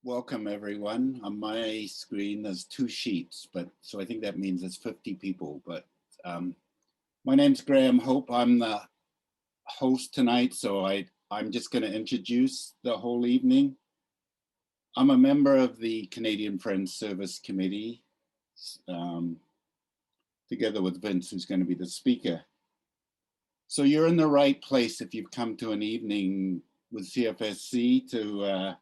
Welcome everyone. On my screen there's two sheets, but so I think that means there's 50 people. But my name's Graham Hope. I'm the host tonight, so I'm just going to introduce the whole evening. I'm a member of the Canadian Friends Service Committee, together with Vince, who's going to be the speaker. So you're in the right place if you've come to an evening with CFSC to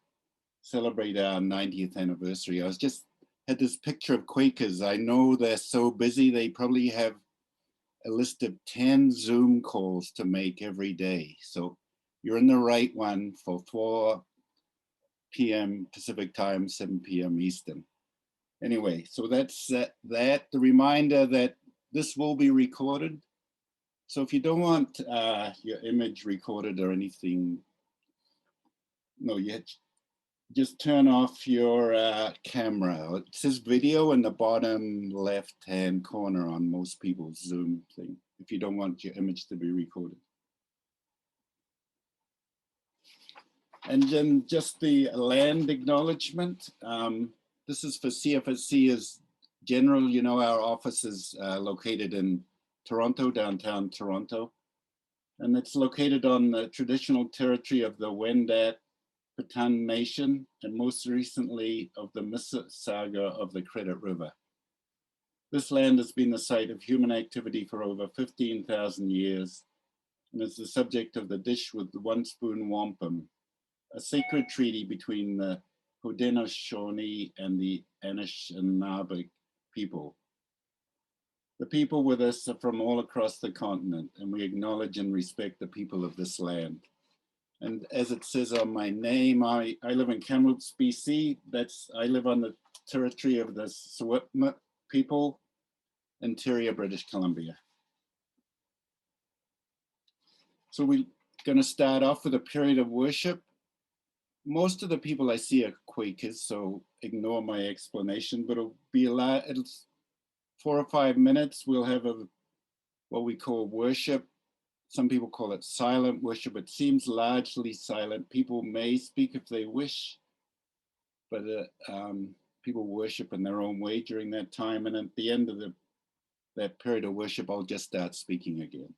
celebrate our 90th anniversary. I was just had this picture of Quakers. I know they're so busy, they probably have a list of 10 Zoom calls to make every day. So you're in the right one for 4 p.m. Pacific time, 7 p.m. Eastern. Anyway, so that's that. The reminder that this will be recorded. So if you don't want your image recorded or anything, no, you just turn off your camera. It says video in the bottom left-hand corner on most people's Zoom thing, if you don't want your image to be recorded. And then just the land acknowledgement. This is for CFSC as general. You know, our office is located in Toronto, downtown Toronto. And it's located on the traditional territory of the Wendat Petun Nation, and most recently of the Mississauga of the Credit River. This land has been the site of human activity for over 15,000 years and is the subject of the Dish with the One Spoon Wampum, a sacred treaty between the Haudenosaunee and the Anishinaabe people. The people with us are from all across the continent, and we acknowledge and respect the people of this land. And as it says on my name, I live in Kamloops, BC. I live on the territory of the Secwepemc people, interior British Columbia. So we're going to start off with a period of worship. Most of the people I see are Quakers, so ignore my explanation, but it'll be it's 4 or 5 minutes. We'll have what we call worship. Some people call it silent worship. It seems largely silent. People may speak if they wish, but people worship in their own way during that time. And at the end of that period of worship, I'll just start speaking again.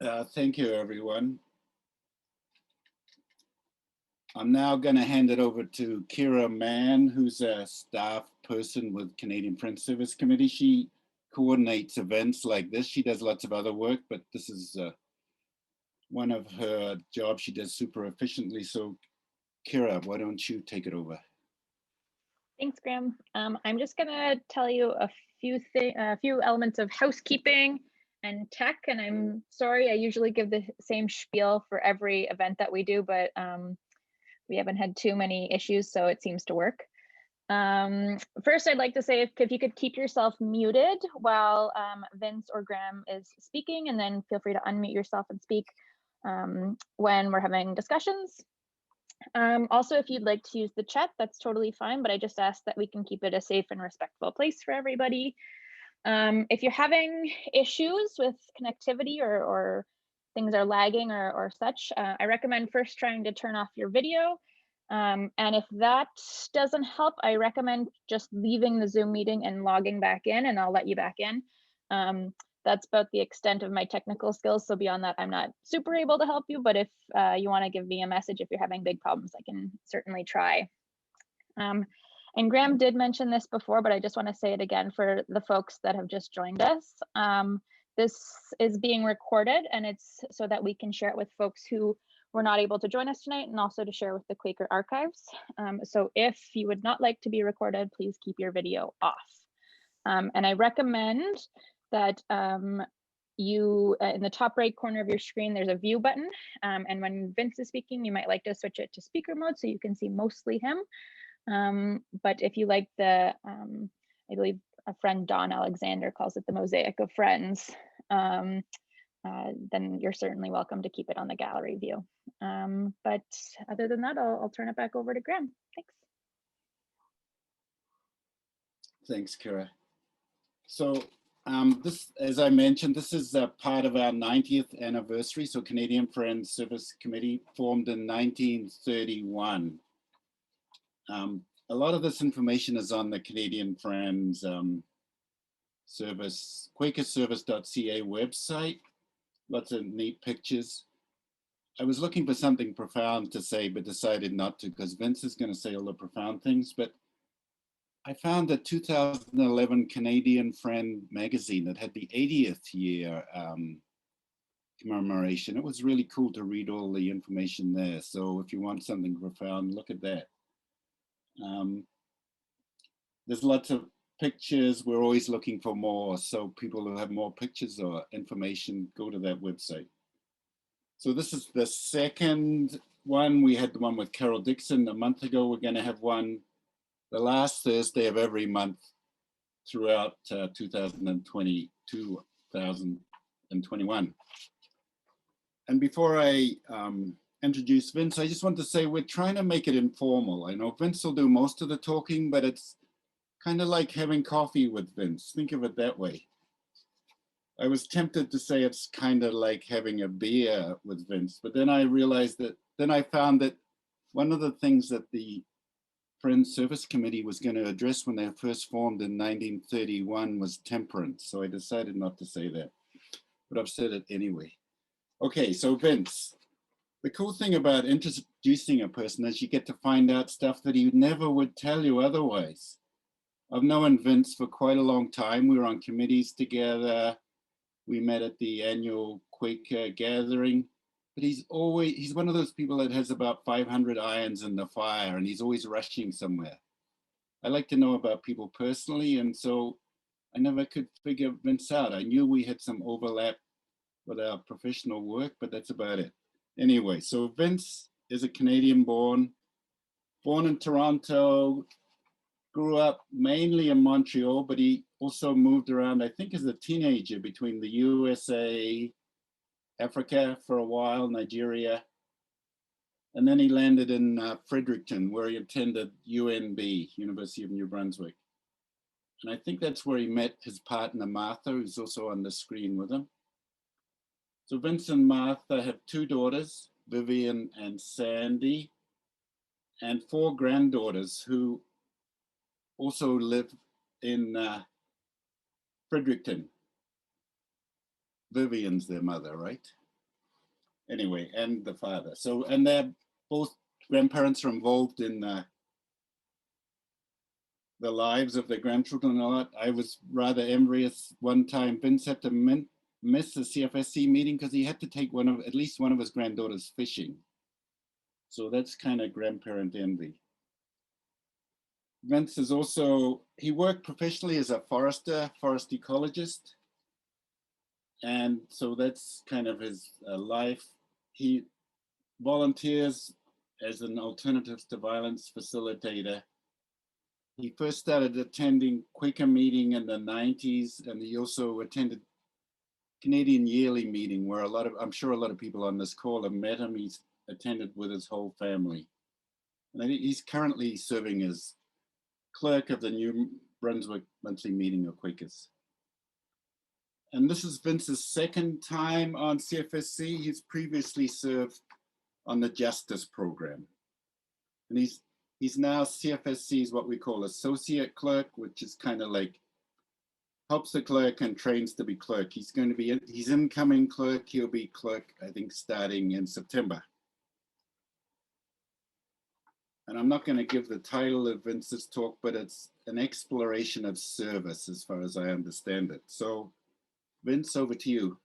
Thank you, everyone. I'm now going to hand it over to Kira Mann, who's a staff person with Canadian Friends Service Committee. She coordinates events like this. She does lots of other work, but this is one of her jobs she does super efficiently. So Kira, why don't you take it over? Thanks, Graham. I'm just going to tell you a few elements of housekeeping and tech, and I'm sorry, I usually give the same spiel for every event that we do, but we haven't had too many issues, so it seems to work. First, I'd like to say if you could keep yourself muted while Vince or Graham is speaking, and then feel free to unmute yourself and speak when we're having discussions. Also, if you'd like to use the chat, that's totally fine, but I just ask that we can keep it a safe and respectful place for everybody. If you're having issues with connectivity or things are lagging or such, I recommend first trying to turn off your video. And if that doesn't help, I recommend just leaving the Zoom meeting and logging back in, and I'll let you back in. That's about the extent of my technical skills. So beyond that, I'm not super able to help you, but if you want to give me a message, if you're having big problems, I can certainly try. And Graham did mention this before, but I just want to say it again for the folks that have just joined us. This is being recorded, and it's so that we can share it with folks who were not able to join us tonight, and also to share with the Quaker archives. So if you would not like to be recorded, please keep your video off. And I recommend that you, in the top right corner of your screen, there's a view button. And when Vince is speaking, you might like to switch it to speaker mode so you can see mostly him. But if you like the, I believe a friend Don Alexander calls it the mosaic of friends, then you're certainly welcome to keep it on the gallery view. But other than that, I'll turn it back over to Graham. Thanks. Thanks, Kira. So this, as I mentioned, this is part of our 90th anniversary. So Canadian Friends Service Committee formed in 1931. A lot of this information is on the Canadian Friends Service, Quakerservice.ca website. Lots of neat pictures. I was looking for something profound to say, but decided not to because Vince is going to say all the profound things. But I found a 2011 Canadian Friend magazine that had the 80th year commemoration. It was really cool to read all the information there. So if you want something profound, look at that. There's lots of pictures. We're always looking for more. So people who have more pictures or information, go to that website. So this is the second one. We had the one with Carol Dixon a month ago. We're going to have one the last Thursday of every month throughout 2021. And before I introduce Vince, I just want to say we're trying to make it informal. I know Vince will do most of the talking, but it's kind of like having coffee with Vince. Think of it that way. I was tempted to say it's kind of like having a beer with Vince, but then I realized that, then I found that one of the things that the Friends Service Committee was going to address when they first formed in 1931 was temperance. So I decided not to say that, but I've said it anyway. Okay, so Vince, the cool thing about introducing a person is you get to find out stuff that he never would tell you otherwise. I've known Vince for quite a long time. We were on committees together. We met at the annual Quaker gathering. But he's one of those people that has about 500 irons in the fire and he's always rushing somewhere. I like to know about people personally, and so I never could figure Vince out. I knew we had some overlap with our professional work, but that's about it. Anyway, so Vince is a Canadian born in Toronto, grew up mainly in Montreal, but he also moved around, I think as a teenager, between the USA, Africa for a while, Nigeria. And then he landed in Fredericton, where he attended UNB, University of New Brunswick. And I think that's where he met his partner, Martha, who's also on the screen with him. So Vince and Martha have 2 daughters, Vivian and Sandy, and 4 granddaughters who also live in Fredericton. Vivian's their mother, right? anyway, and the father. So, and they're both grandparents are involved in the lives of their grandchildren a lot. I was rather envious one time. Vince had to miss the CFSC meeting because he had to take at least one of his granddaughters fishing. So that's kind of grandparent envy. Vince is also, he worked professionally as a forest ecologist. And so that's kind of his life. He volunteers as an alternatives to violence facilitator. He first started attending Quaker meeting in the 90s, and he also attended Canadian yearly meeting where I'm sure a lot of people on this call have met him. He's attended with his whole family. And I think he's currently serving as clerk of the New Brunswick monthly meeting of Quakers. And this is Vince's second time on CFSC. He's previously served on the Justice Program. And he's now CFSC's what we call associate clerk, which is kind of like helps the clerk and trains to be clerk. He's incoming clerk. He'll be clerk, I think, starting in September. And I'm not going to give the title of Vince's talk, but it's an exploration of service as far as I understand it. So Vince, over to you.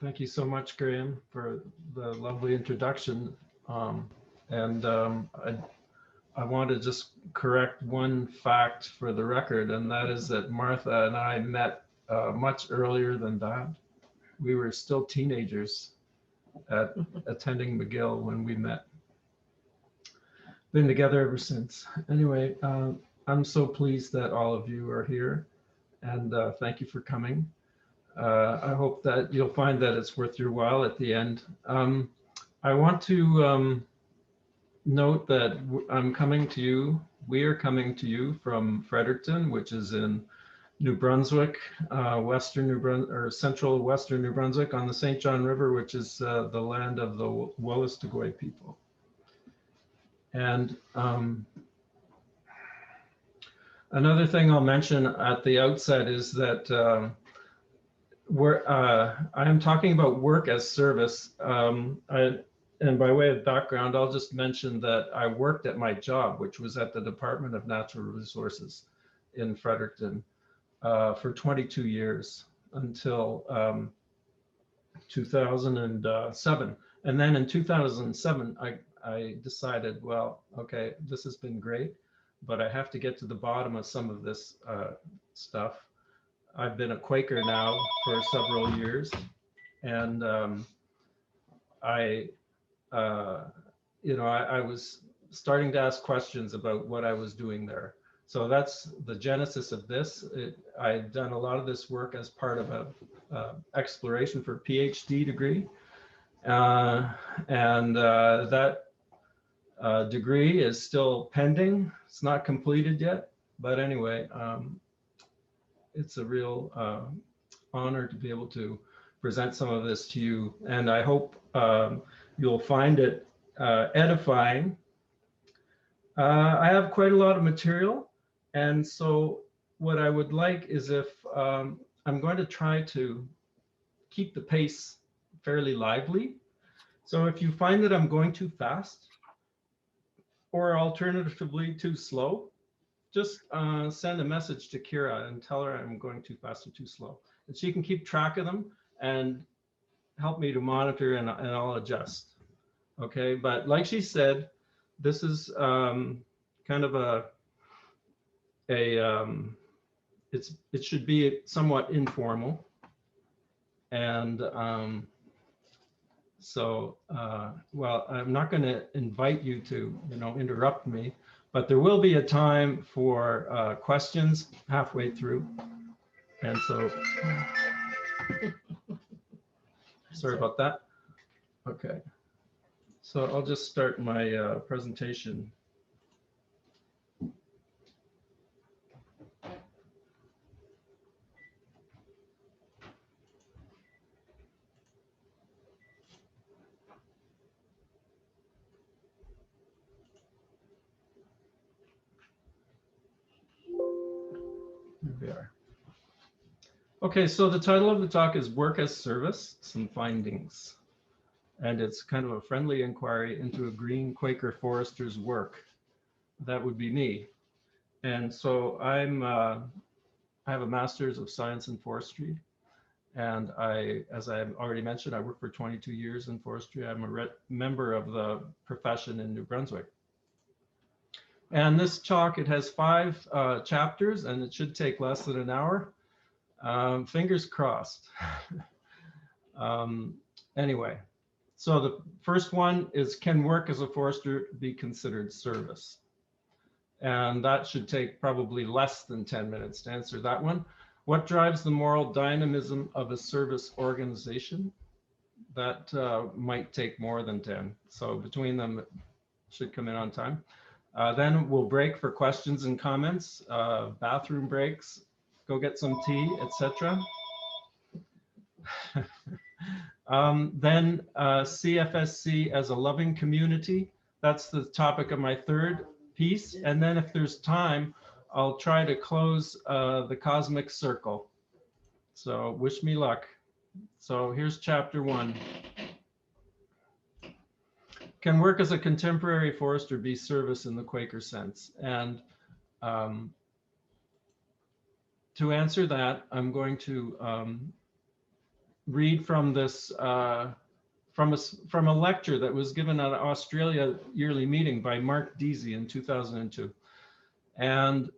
Thank you so much, Graham, for the lovely introduction. I want to just correct one fact for the record, and that is that Martha and I met much earlier than that. We were still teenagers at attending McGill when we met. Been together ever since. Anyway, I'm so pleased that all of you are here, and thank you for coming. I hope that you'll find that it's worth your while at the end. I want to note that I'm coming to you, we are coming to you from Fredericton, which is in New Brunswick, western New Brunswick, or central western New Brunswick on the St. John River, which is the land of the Wolastoqey people. And another thing I'll mention at the outset is that I am talking about work as service. And by way of background, I'll just mention that I worked at my job, which was at the Department of Natural Resources in Fredericton for 22 years until 2007. And then in 2007, I decided, well, okay, this has been great, but I have to get to the bottom of some of this stuff. I've been a Quaker now for several years, and I was starting to ask questions about what I was doing there. So that's the genesis of this. I'd done a lot of this work as part of a exploration for a PhD degree, and that degree is still pending. It's not completed yet, but anyway, it's a real honor to be able to present some of this to you, and I hope you'll find it edifying. I have quite a lot of material, and so what I would like is if I'm going to try to keep the pace fairly lively. So if you find that I'm going too fast, or alternatively too slow, just send a message to Kira and tell her I'm going too fast or too slow. And she can keep track of them and help me to monitor, and I'll adjust. Okay, but like she said, this is kind of it should be somewhat informal. And well, I'm not going to invite you to, interrupt me, but there will be a time for questions halfway through. And so, sorry about that. Okay, so I'll just start my presentation. Here we are. Okay, so the title of the talk is Work as Service, Some Findings. And it's kind of a friendly inquiry into a green Quaker forester's work. That would be me. And so I have a master's of science in forestry. And as I already mentioned, I worked for 22 years in forestry. I'm a member of the profession in New Brunswick. And this talk, it has 5 chapters, and it should take less than an hour. Fingers crossed. Anyway, so the first one is, can work as a forester be considered service? And that should take probably less than 10 minutes to answer that one. What drives the moral dynamism of a service organization? That might take more than 10. So between them, it should come in on time. Then we'll break for questions and comments, bathroom breaks, go get some tea, etc. Then CFSC as a loving community. That's the topic of my third piece. And then if there's time, I'll try to close the cosmic circle. So wish me luck. So here's chapter 1. Can work as a contemporary forester be service in the Quaker sense? And to answer that, I'm going to read from this from a lecture that was given at an Australia yearly meeting by Mark Deasy in 2002. And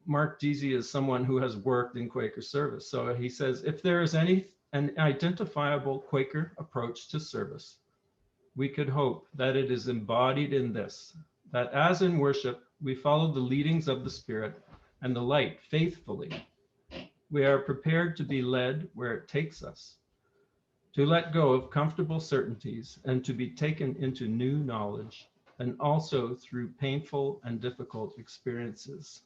Mark Deasy is someone who has worked in Quaker service. So he says, if there is an identifiable Quaker approach to service, we could hope that it is embodied in this, that as in worship, we follow the leadings of the Spirit and the light faithfully. We are prepared to be led where it takes us, to let go of comfortable certainties and to be taken into new knowledge, and also through painful and difficult experiences.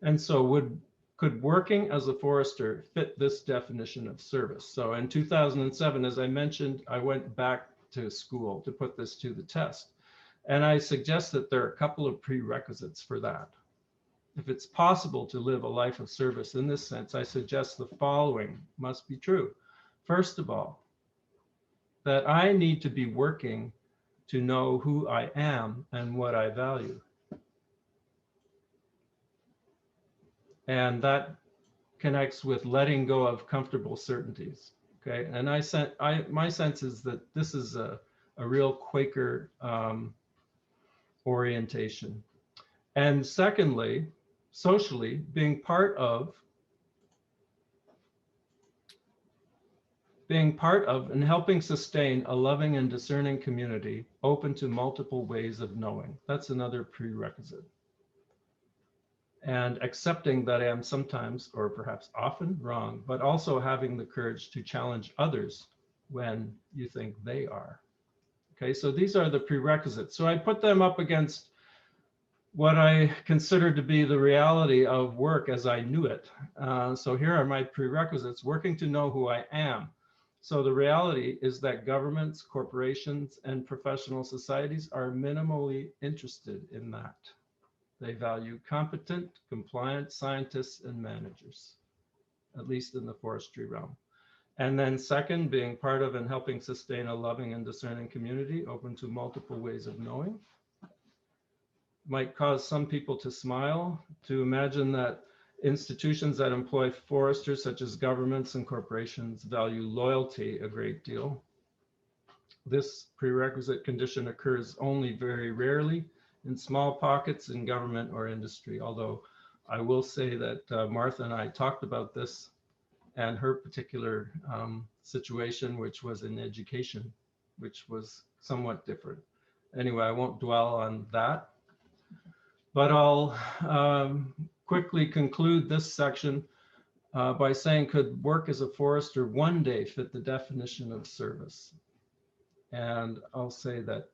And so could working as a forester fit this definition of service? So in 2007, as I mentioned, I went back to school to put this to the test. And I suggest that there are a couple of prerequisites for that. If it's possible to live a life of service in this sense, I suggest the following must be true. First of all, that I need to be working to know who I am and what I value. And that connects with letting go of comfortable certainties. Okay, and my sense is that this is a real Quaker orientation. And secondly, socially, being part of and helping sustain a loving and discerning community open to multiple ways of knowing. That's another prerequisite. And accepting that I am sometimes, or perhaps often, wrong, but also having the courage to challenge others when you think they are. Okay, so these are the prerequisites. So I put them up against what I consider to be the reality of work as I knew it. So here are my prerequisites: working to know who I am. So the reality is that governments, corporations, and professional societies are minimally interested in that. They value competent, compliant scientists and managers, at least in the forestry realm. And then second, being part of and helping sustain a loving and discerning community open to multiple ways of knowing. Might cause some people to smile, to imagine that institutions that employ foresters, such as governments and corporations, value loyalty a great deal. This prerequisite condition occurs only very rarely in small pockets in government or industry, although I will say that Martha and I talked about this and her particular situation, which was in education, which was somewhat different. Anyway, I won't dwell on that, but I'll quickly conclude this section by saying, could work as a forester one day fit the definition of service? And I'll say that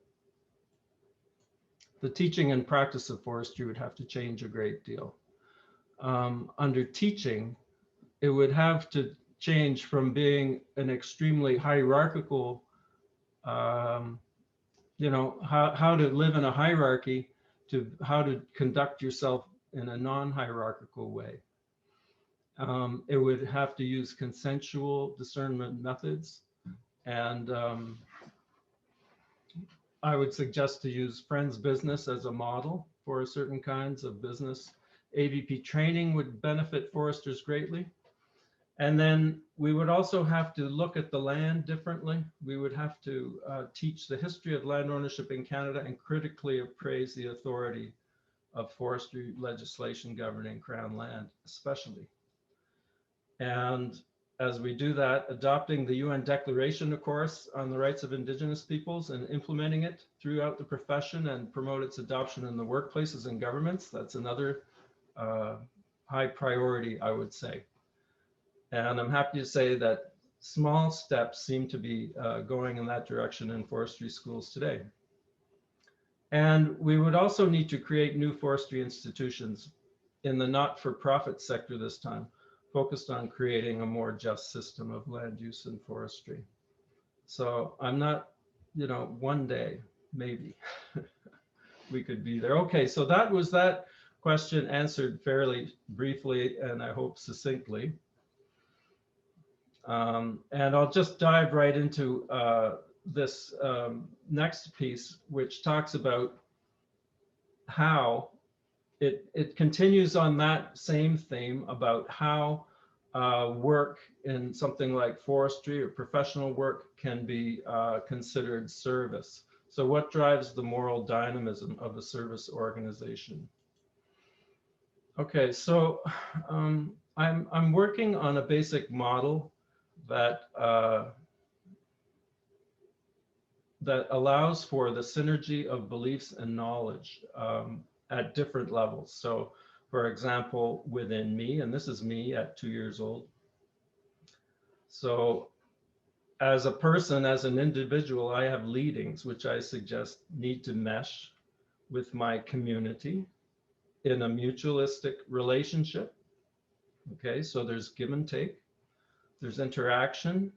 the teaching and practice of forestry would have to change a great deal. Under teaching, it would have to change from being an extremely hierarchical, how to live in a hierarchy, to how to conduct yourself in a non-hierarchical way. It would have to use consensual discernment methods, and I would suggest to use friends business as a model for certain kinds of business. AVP training would benefit foresters greatly. And then we would also have to look at the land differently. We would have to teach the history of land ownership in Canada and critically appraise the authority of forestry legislation governing Crown land, especially. And as we do that, adopting the UN Declaration, of course, on the rights of Indigenous peoples and implementing it throughout the profession and promote its adoption in the workplaces and governments. That's another high priority, I would say. And I'm happy to say that small steps seem to be going in that direction in forestry schools today. And we would also need to create new forestry institutions in the not-for-profit sector this time, focused on creating a more just system of land use and forestry. So I'm not, you know, one day, maybe, we could be there. Okay, so that was that question answered fairly briefly and I hope succinctly. And I'll just dive right into this next piece, which talks about how it continues on that same theme about how work in something like forestry or professional work can be considered service. So what drives the moral dynamism of a service organization? Okay, so I'm working on a basic model that that allows for the synergy of beliefs and knowledge at different levels. So, for example, within me, and this is me at 2 years old. So, as a person, as an individual, I have leadings which I suggest need to mesh with my community in a mutualistic relationship. Okay, so there's give and take. There's interaction,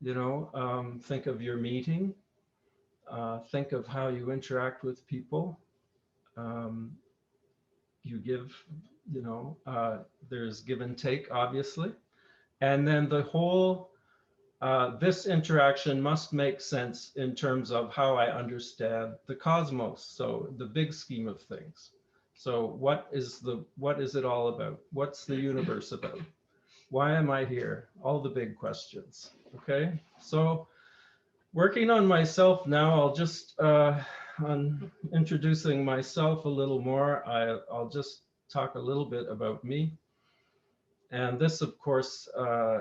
you know, think of your meeting, think of how you interact with people. You give, you know, there's give and take, obviously. And then the whole, this interaction must make sense in terms of how I understand the cosmos, so the big scheme of things. So what is it all about? What's the universe about? Why am I here? All the big questions. Okay, so working on myself now, I'll just, on introducing myself a little more, I'll just talk a little bit about me. And this, of course,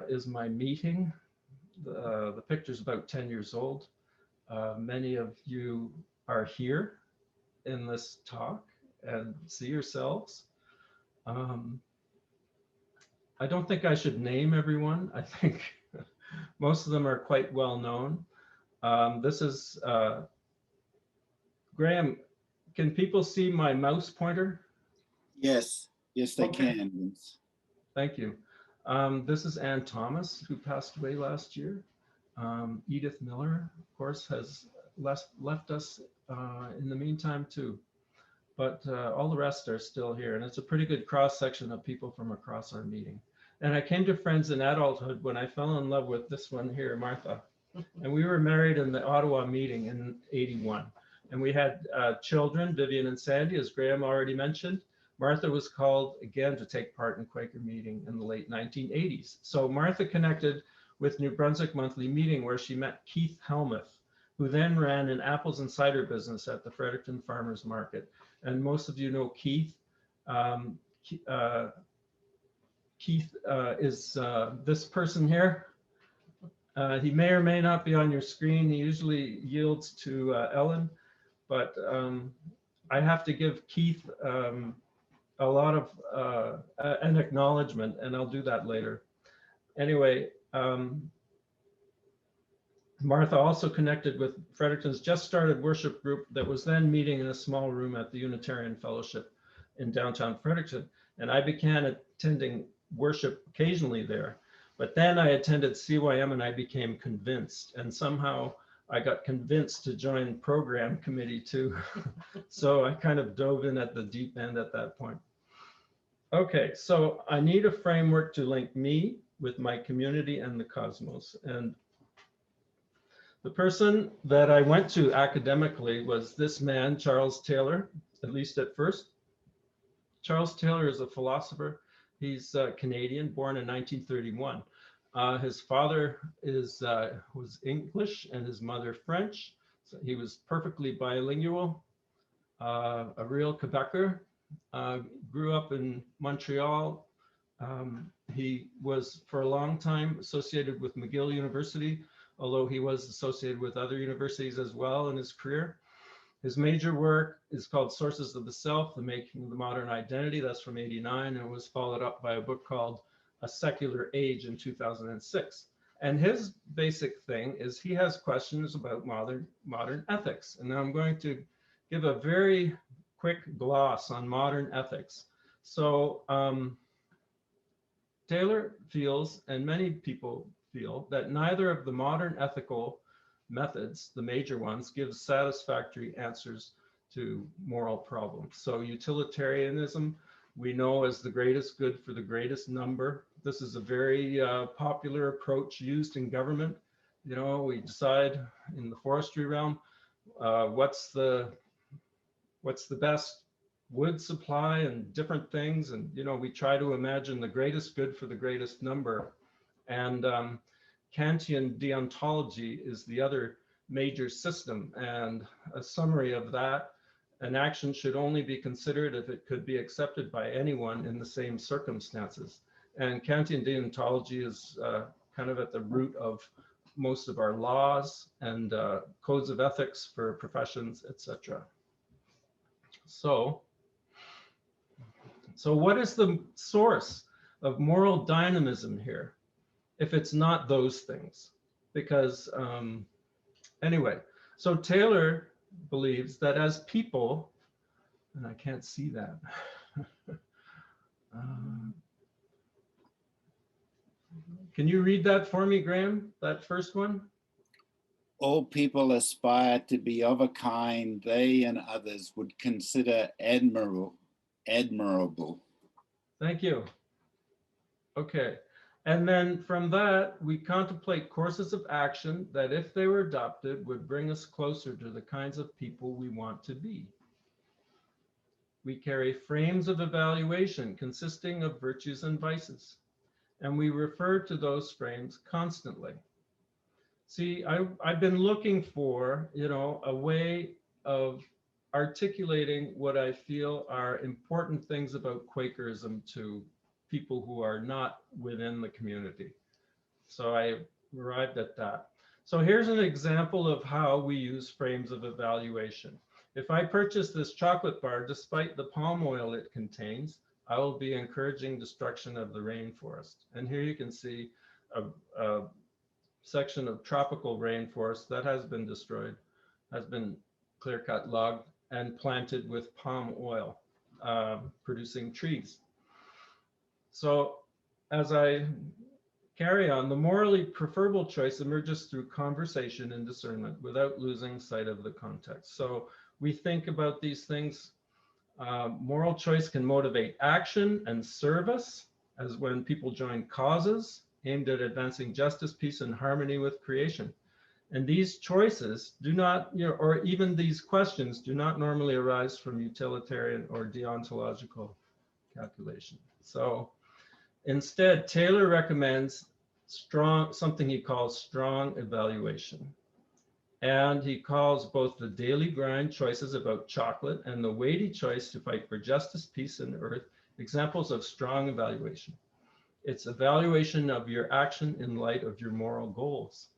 is my meeting. The picture's about 10 years old. Many of you are here in this talk and see yourselves. I don't think I should name everyone. I think most of them are quite well known. This is, Graham, can people see my mouse pointer? Yes, yes, they Okay. can. Thank you. This is Ann Thomas, who passed away last year. Edith Miller, of course, has left us in the meantime too. But all the rest are still here. And it's a pretty good cross section of people from across our meeting. And I came to Friends in Adulthood when I fell in love with this one here, Martha. And we were married in the Ottawa meeting in '81. And we had children, Vivian and Sandy, as Graham already mentioned. Martha was called again to take part in Quaker meeting in the late 1980s. So Martha connected with New Brunswick Monthly Meeting, where she met Keith Helmuth, who then ran an apples and cider business at the Fredericton Farmers Market. And most of you know Keith. Keith is this person here. He may or may not be on your screen. He usually yields to Ellen, but I have to give Keith a lot of an acknowledgement, and I'll do that later. Anyway, Martha also connected with Fredericton's just started worship group that was then meeting in a small room at the Unitarian Fellowship in downtown Fredericton. And I began attending worship occasionally there. But then I attended CYM and I became convinced. And somehow I got convinced to join program committee too. So I kind of dove in at the deep end at that point. Okay, so I need a framework to link me with my community and the cosmos. And the person that I went to academically was this man, Charles Taylor, at least at first. Charles Taylor is a philosopher. He's Canadian, born in 1931. His father was English and his mother French. So he was perfectly bilingual, a real Quebecer. Grew up in Montreal. He was for a long time associated with McGill University, although he was associated with other universities as well in his career. His major work is called Sources of the Self, The Making of the Modern Identity. That's from '89, and it was followed up by a book called A Secular Age in 2006. And his basic thing is he has questions about modern ethics. And now I'm going to give a very quick gloss on modern ethics. So Taylor feels, and many people feel, that neither of the modern ethical methods, the major ones, gives satisfactory answers to moral problems. So utilitarianism, we know, as the greatest good for the greatest number. This is a very popular approach used in government. You know, we decide in the forestry realm, what's the best wood supply and different things. And, you know, we try to imagine the greatest good for the greatest number. And Kantian deontology is the other major system. And a summary of that: an action should only be considered if it could be accepted by anyone in the same circumstances. And Kantian deontology is kind of at the root of most of our laws and codes of ethics for professions, etc. So what is the source of moral dynamism here, if it's not those things? Because anyway, so Taylor believes that as people, and I can't see that. Can you read that for me, Graham, that first one? All people aspire to be of a kind they and others would consider admirable. Thank you. Okay. And then from that, we contemplate courses of action that, if they were adopted, would bring us closer to the kinds of people we want to be. We carry frames of evaluation consisting of virtues and vices, and we refer to those frames constantly. See, I've been looking for, you know, a way of articulating what I feel are important things about Quakerism to people who are not within the community. So I arrived at that. So here's an example of how we use frames of evaluation. If I purchase this chocolate bar, despite the palm oil it contains, I will be encouraging destruction of the rainforest. And here you can see a section of tropical rainforest that has been destroyed, has been clear-cut, logged, and planted with palm oil, producing trees. So as I carry on, the morally preferable choice emerges through conversation and discernment without losing sight of the context. So we think about these things. Moral choice can motivate action and service, as when people join causes aimed at advancing justice, peace, and harmony with creation. And these choices do not, you know, or even these questions do not normally arise from utilitarian or deontological calculation. So instead, Taylor recommends something he calls strong evaluation. And he calls both the daily grind choices about chocolate and the weighty choice to fight for justice, peace, and earth examples of strong evaluation. It's evaluation of your action in light of your moral goals.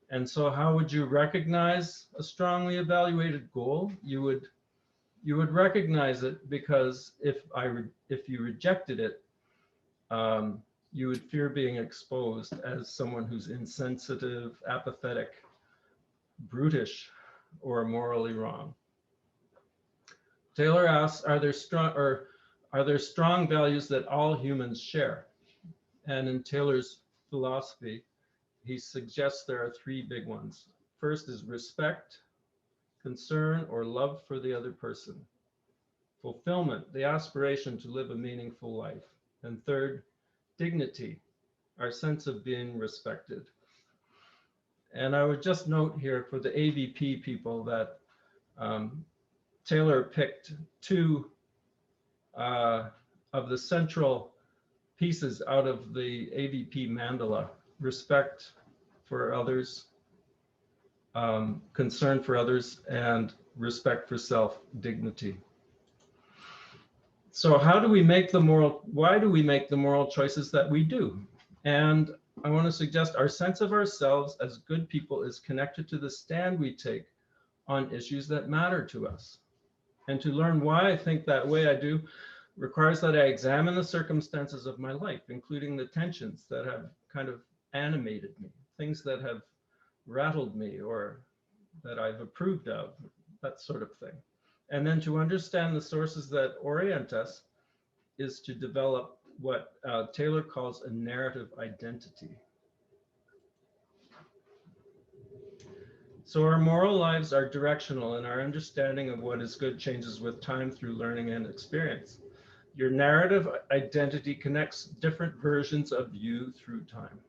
And so how would you recognize a strongly evaluated goal? You would recognize it because if you rejected it, you would fear being exposed as someone who's insensitive, apathetic, brutish, or morally wrong. Taylor asks, are there strong values that all humans share? And in Taylor's philosophy, he suggests there are three big ones. First is respect, concern, or love for the other person, fulfillment, the aspiration to live a meaningful life. And third, dignity, our sense of being respected. And I would just note here for the AVP people that Taylor picked two of the central pieces out of the AVP mandala: respect for others, concern for others, and respect for self, dignity. So how do we make the moral, why do we make the moral choices that we do? And I want to suggest our sense of ourselves as good people is connected to the stand we take on issues that matter to us. And to learn why I think that way I do requires that I examine the circumstances of my life, including the tensions that have kind of animated me, things that have rattled me or that I've approved of, that sort of thing. And then to understand the sources that orient us is to develop what Taylor calls a narrative identity. So our moral lives are directional, and our understanding of what is good changes with time through learning and experience. Your narrative identity connects different versions of you through time.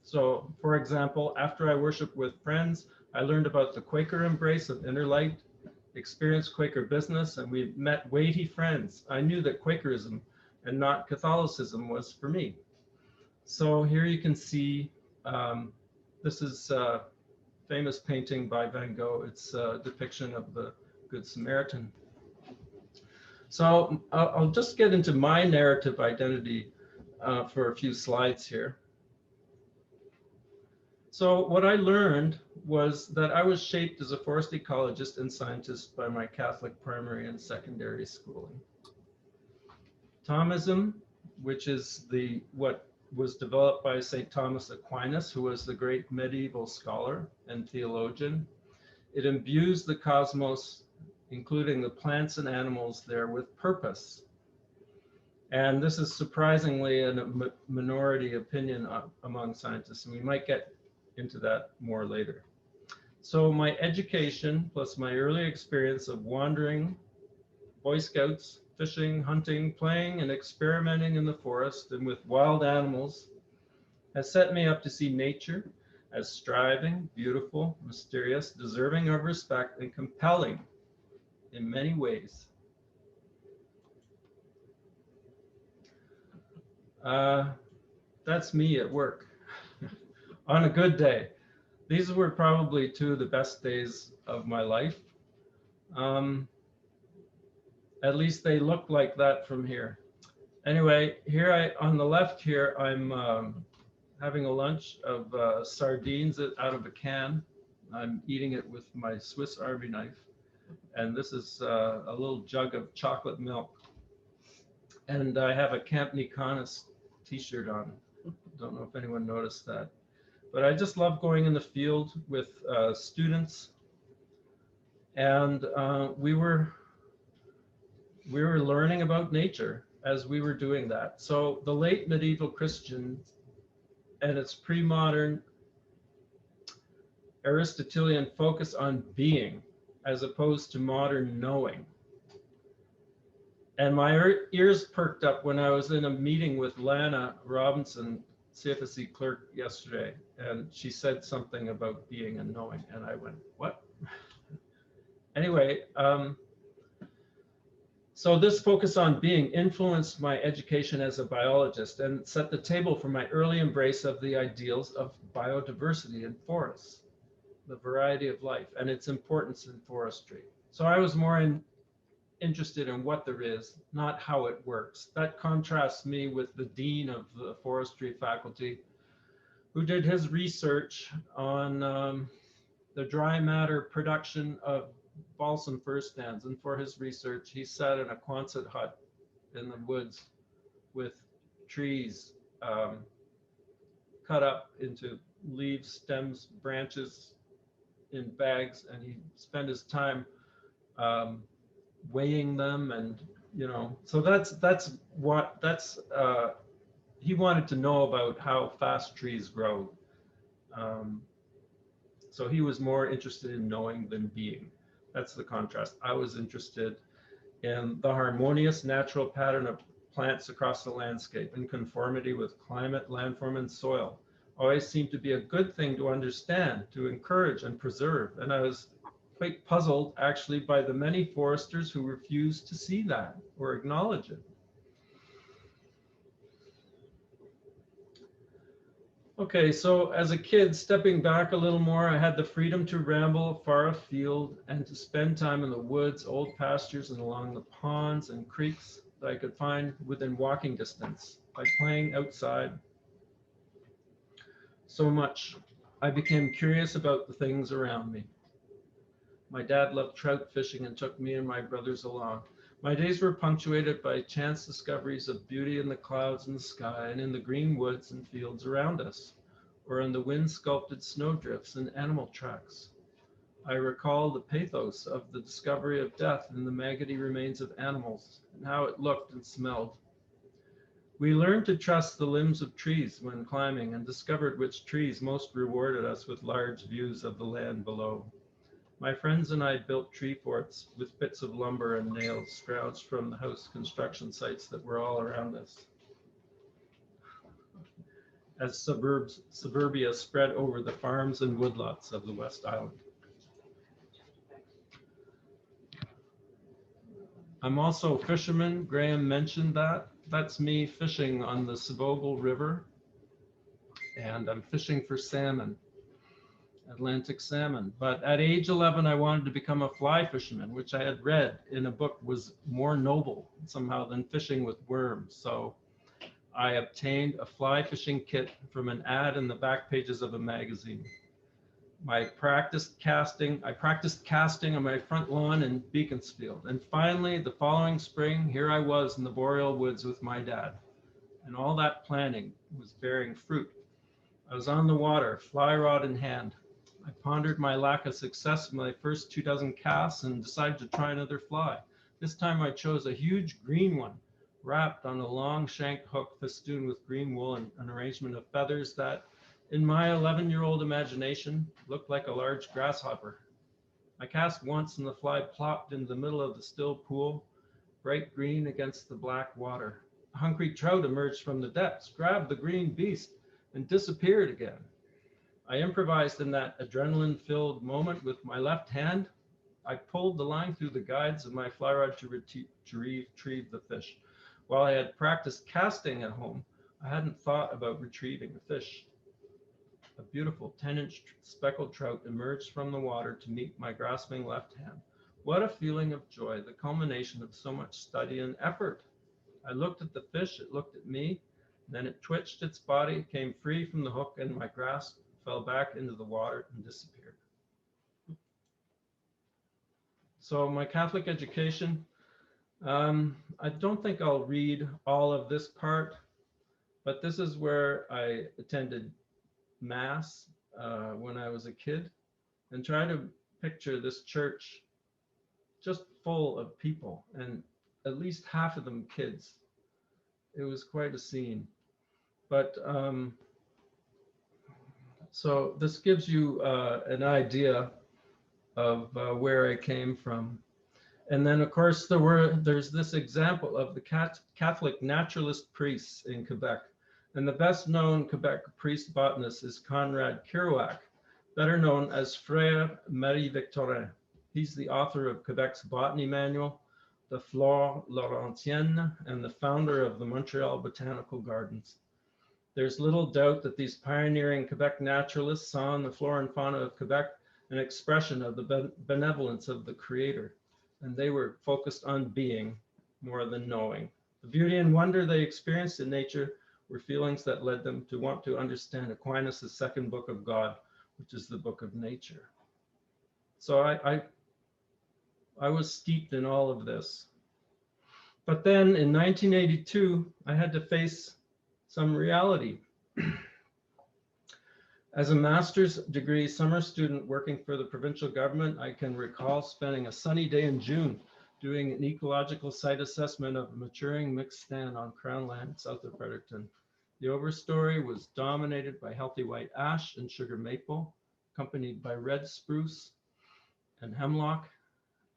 So, for example, after I worshiped with friends, I learned about the Quaker embrace of inner light, experienced Quaker business, and we met weighty friends. I knew that Quakerism and not Catholicism was for me. So here you can see, this is a famous painting by Van Gogh. It's a depiction of the Good Samaritan. So I'll just get into my narrative identity for a few slides here. So what I learned was that I was shaped as a forest ecologist and scientist by my Catholic primary and secondary schooling. Thomism, which is what was developed by St. Thomas Aquinas, who was the great medieval scholar and theologian. It imbues the cosmos, including the plants and animals there, with purpose. And this is surprisingly a minority opinion among scientists, and we might get into that more later. So my education plus my early experience of wandering, Boy Scouts, fishing, hunting, playing, and experimenting in the forest and with wild animals has set me up to see nature as striving, beautiful, mysterious, deserving of respect, and compelling in many ways. That's me at work on a good day. These were probably two of the best days of my life. At least they look like that from here. Anyway, here on the left here, I'm having a lunch of sardines out of a can. I'm eating it with my Swiss Army knife. And this is a little jug of chocolate milk. And I have a Camp Nicanis t-shirt on. Don't know if anyone noticed that. But I just love going in the field with students. And we were learning about nature as we were doing that. So the late medieval Christian and its pre-modern Aristotelian focus on being as opposed to modern knowing. And my ears perked up when I was in a meeting with Lana Robinson, CFSC clerk, yesterday, and she said something about being and knowing, and I went, what? Anyway, so this focus on being influenced my education as a biologist and set the table for my early embrace of the ideals of biodiversity in forests, the variety of life, and its importance in forestry. So I was more interested in what there is, not how it works. That contrasts me with the dean of the forestry faculty, who did his research on the dry matter production of balsam fir stands. And for his research, he sat in a Quonset hut in the woods with trees cut up into leaves, stems, branches in bags, and he spent his time weighing them, and so he wanted to know about how fast trees grow. So he was more interested in knowing than being. That's the contrast. I was interested in the harmonious natural pattern of plants across the landscape in conformity with climate, landform, and soil always seemed to be a good thing to understand, to encourage and preserve. And I was quite puzzled actually by the many foresters who refused to see that or acknowledge it. Okay, so as a kid, stepping back a little more, I had the freedom to ramble far afield and to spend time in the woods, old pastures, and along the ponds and creeks that I could find within walking distance by playing outside. So much, I became curious about the things around me. My dad loved trout fishing and took me and my brothers along. My days were punctuated by chance discoveries of beauty in the clouds and the sky and in the green woods and fields around us, or in the wind-sculpted snowdrifts and animal tracks. I recall the pathos of the discovery of death in the maggoty remains of animals and how it looked and smelled. We learned to trust the limbs of trees when climbing and discovered which trees most rewarded us with large views of the land below. My friends and I built tree forts with bits of lumber and nails scrounged from the house construction sites that were all around us. As suburbia spread over the farms and woodlots of the West Island. I'm also a fisherman. Graham mentioned that. That's me fishing on the Sebogle River. And I'm fishing for salmon. Atlantic salmon. But at age 11, I wanted to become a fly fisherman, which I had read in a book was more noble somehow than fishing with worms. So I obtained a fly fishing kit from an ad in the back pages of a magazine. I practiced casting on my front lawn in Beaconsfield. And finally, the following spring, here I was in the boreal woods with my dad. And all that planning was bearing fruit. I was on the water, fly rod in hand. I pondered my lack of success in my first 2 dozen casts and decided to try another fly. This time I chose a huge green one, wrapped on a long shanked hook festooned with green wool and an arrangement of feathers that, in my 11-year-old imagination, looked like a large grasshopper. I cast once and the fly plopped into the middle of the still pool, bright green against the black water. A hungry trout emerged from the depths, grabbed the green beast, and disappeared again. I improvised in that adrenaline-filled moment with my left hand. I pulled the line through the guides of my fly rod to retrieve the fish. While I had practiced casting at home, I hadn't thought about retrieving the fish. A beautiful 10-inch speckled trout emerged from the water to meet my grasping left hand. What a feeling of joy, the culmination of so much study and effort. I looked at the fish, it looked at me, then it twitched its body, came free from the hook and my grasp, fell back into the water and disappeared. So my Catholic education, I don't think I'll read all of this part, but this is where I attended Mass when I was a kid, and try to picture this church just full of people and at least half of them kids. It was quite a scene. But so this gives you an idea of where I came from. And then of course there's this example of the Catholic naturalist-priests in Quebec. And the best known Quebec priest botanist is Conrad Kerouac, better known as Frère Marie-Victorin. He's the author of Quebec's Botany Manual, the Flore Laurentienne, and the founder of the Montreal Botanical Gardens. There's little doubt that these pioneering Quebec naturalists saw in the flora and fauna of Quebec an expression of the benevolence of the Creator, and they were focused on being more than knowing. The beauty and wonder they experienced in nature were feelings that led them to want to understand Aquinas' second book of God, which is the book of nature. So I was steeped in all of this. But then in 1982, I had to face some reality. As a master's degree summer student working for the provincial government, I can recall spending a sunny day in June doing an ecological site assessment of a maturing mixed stand on Crown land south of Fredericton. The overstory was dominated by healthy white ash and sugar maple, accompanied by red spruce and hemlock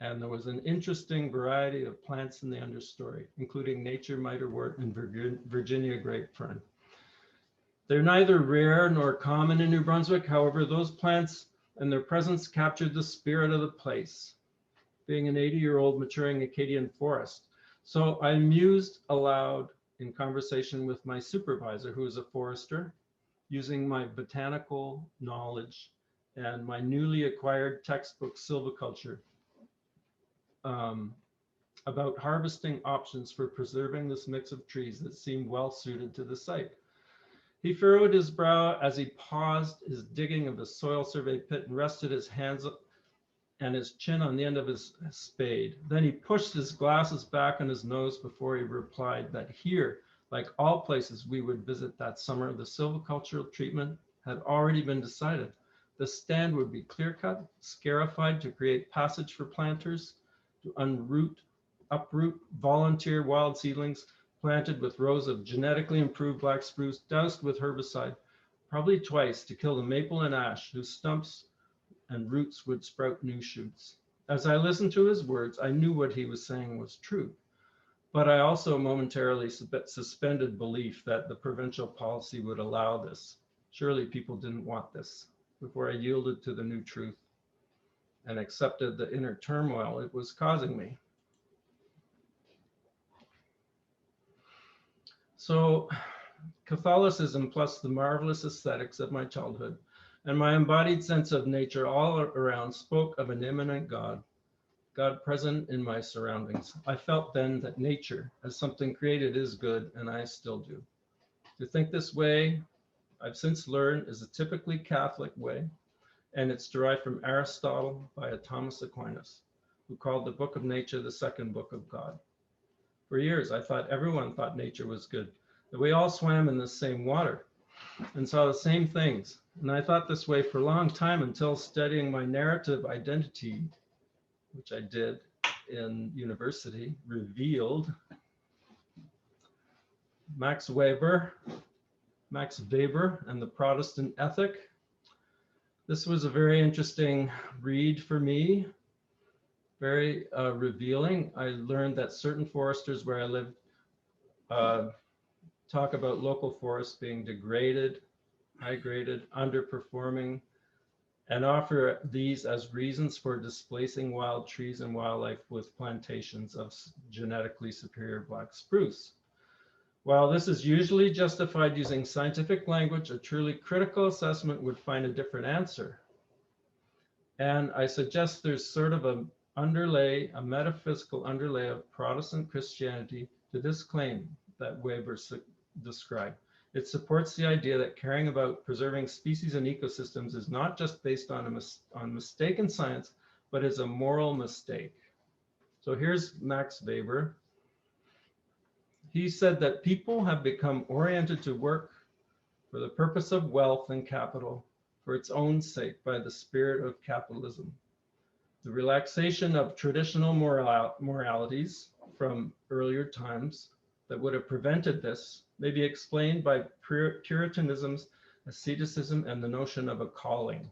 and there was an interesting variety of plants in the understory, including nature miterwort and Virginia grape fern. They're neither rare nor common in New Brunswick. However, those plants and their presence captured the spirit of the place, being an 80-year-old maturing Acadian forest. So I mused aloud in conversation with my supervisor, who is a forester, using my botanical knowledge and my newly acquired textbook silviculture about harvesting options for preserving this mix of trees that seemed well suited to the site. He furrowed his brow as he paused his digging of the soil survey pit and rested his hands and his chin on the end of his spade. Then he pushed his glasses back on his nose before he replied that here, like all places we would visit that summer, the silvicultural treatment had already been decided. The stand would be clear-cut, scarified to create passage for planters to uproot volunteer wild seedlings planted with rows of genetically improved black spruce doused with herbicide, probably twice to kill the maple and ash whose stumps and roots would sprout new shoots. As I listened to his words, I knew what he was saying was true, but I also momentarily suspended belief that the provincial policy would allow this. Surely people didn't want this, before I yielded to the new truth and accepted the inner turmoil it was causing me. So Catholicism plus the marvelous aesthetics of my childhood and my embodied sense of nature all around spoke of an immanent God present in my surroundings. I felt then that nature as something created is good, and I still do. To think this way, I've since learned, is a typically Catholic way, and it's derived from Aristotle by a Thomas Aquinas, who called the book of nature the second book of God. For years, I thought everyone thought nature was good, that we all swam in the same water and saw the same things. And I thought this way for a long time until studying my narrative identity, which I did in university, revealed Max Weber and the Protestant ethic. This was a very interesting read for me, very revealing. I learned that certain foresters where I lived talk about local forests being degraded, high-graded, underperforming, and offer these as reasons for displacing wild trees and wildlife with plantations of genetically superior black spruce. While this is usually justified using scientific language, a truly critical assessment would find a different answer. And I suggest there's sort of a metaphysical underlay of Protestant Christianity to this claim that Weber described. It supports the idea that caring about preserving species and ecosystems is not just based on mistaken science, but is a moral mistake. So here's Max Weber. He said that people have become oriented to work for the purpose of wealth and capital for its own sake by the spirit of capitalism. The relaxation of traditional moralities from earlier times that would have prevented this may be explained by Puritanism's asceticism and the notion of a calling.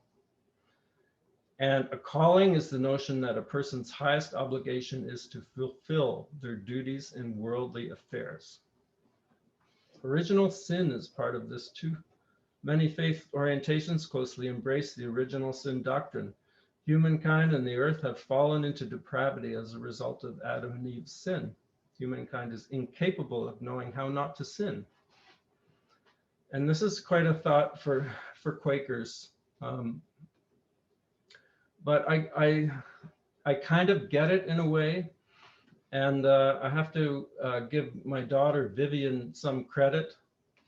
And a calling is the notion that a person's highest obligation is to fulfill their duties in worldly affairs. Original sin is part of this too. Many faith orientations closely embrace the original sin doctrine. Humankind and the earth have fallen into depravity as a result of Adam and Eve's sin. Humankind is incapable of knowing how not to sin. And this is quite a thought for Quakers. But I kind of get it in a way. And I have to give my daughter Vivian some credit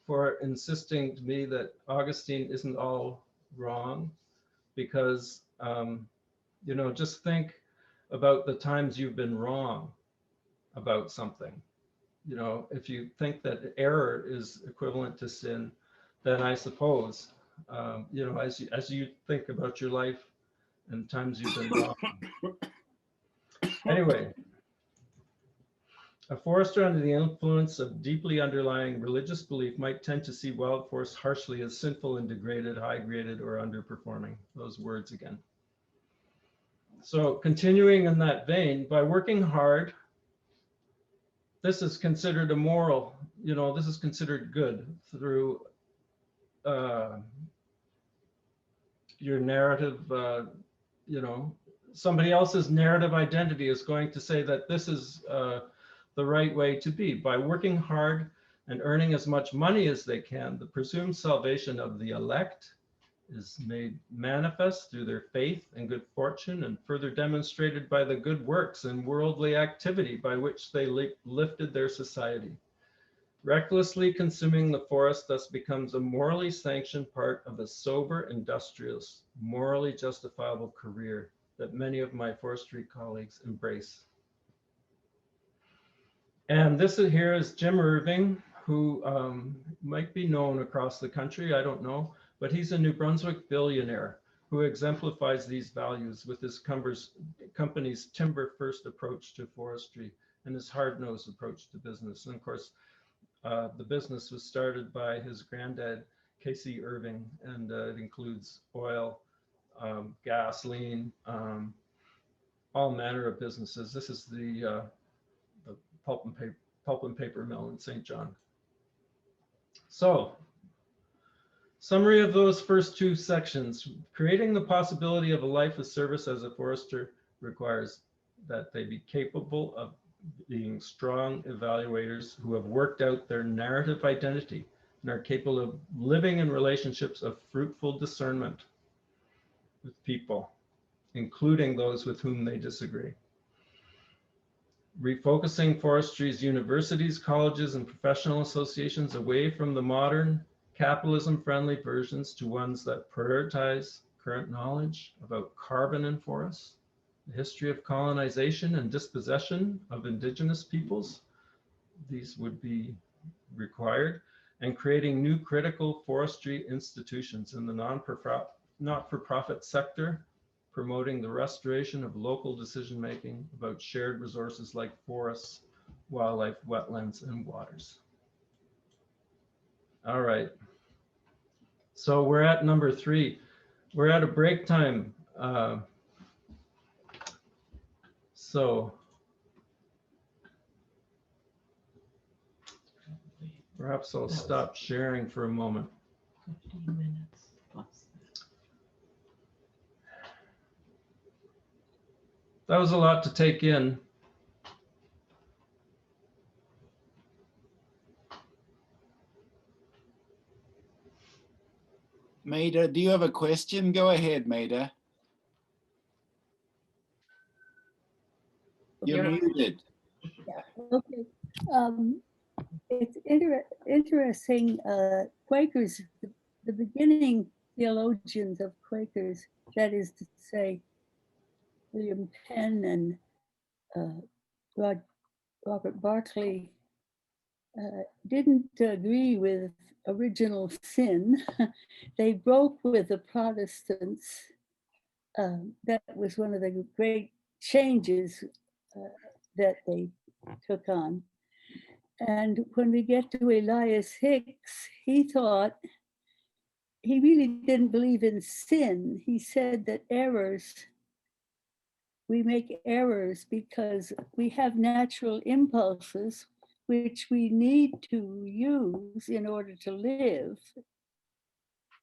for insisting to me that Augustine isn't all wrong, because, you know, just think about the times you've been wrong about something. You know, if you think that error is equivalent to sin, then I suppose, you know, as you think about your life and times you've been wrong. Anyway, a forester under the influence of deeply underlying religious belief might tend to see wild forests harshly as sinful and degraded, high-graded, or underperforming. Those words again. So continuing in that vein, by working hard, this is considered a moral, this is considered good through your narrative, somebody else's narrative identity is going to say that this is the right way to be. By working hard and earning as much money as they can, the presumed salvation of the elect is made manifest through their faith and good fortune, and further demonstrated by the good works and worldly activity by which they lifted their society. Recklessly consuming the forest thus becomes a morally sanctioned part of a sober, industrious, morally justifiable career that many of my forestry colleagues embrace. And this here is Jim Irving, who might be known across the country, I don't know, but he's a New Brunswick billionaire who exemplifies these values with his company's timber first approach to forestry and his hard-nosed approach to business. And of course, the business was started by his granddad, K.C. Irving, and it includes oil, gasoline, all manner of businesses. This is the pulp and paper mill in St. John. So, summary of those first two sections. Creating the possibility of a life of service as a forester requires that they be capable of being strong evaluators who have worked out their narrative identity and are capable of living in relationships of fruitful discernment with people, including those with whom they disagree. Refocusing forestry's universities, colleges, and professional associations away from the modern capitalism-friendly versions to ones that prioritize current knowledge about carbon in forests, the history of colonization and dispossession of indigenous peoples. These would be required, and creating new critical forestry institutions in the not-for-profit sector, promoting the restoration of local decision-making about shared resources like forests, wildlife, wetlands, and waters. All right. So we're at number 3. We're at a break time. So perhaps I'll stop sharing for a moment. 15 minutes plus. That was a lot to take in. Maida, do you have a question? Go ahead, Maida. You're muted. Okay. It's interesting. Quakers, the beginning theologians of Quakers, that is to say, William Penn and Robert Barclay, didn't agree with original sin. They broke with the Protestants. That was one of the great changes that they took on. And when we get to Elias Hicks, he thought, he really didn't believe in sin. He said that we make errors because we have natural impulses which we need to use in order to live.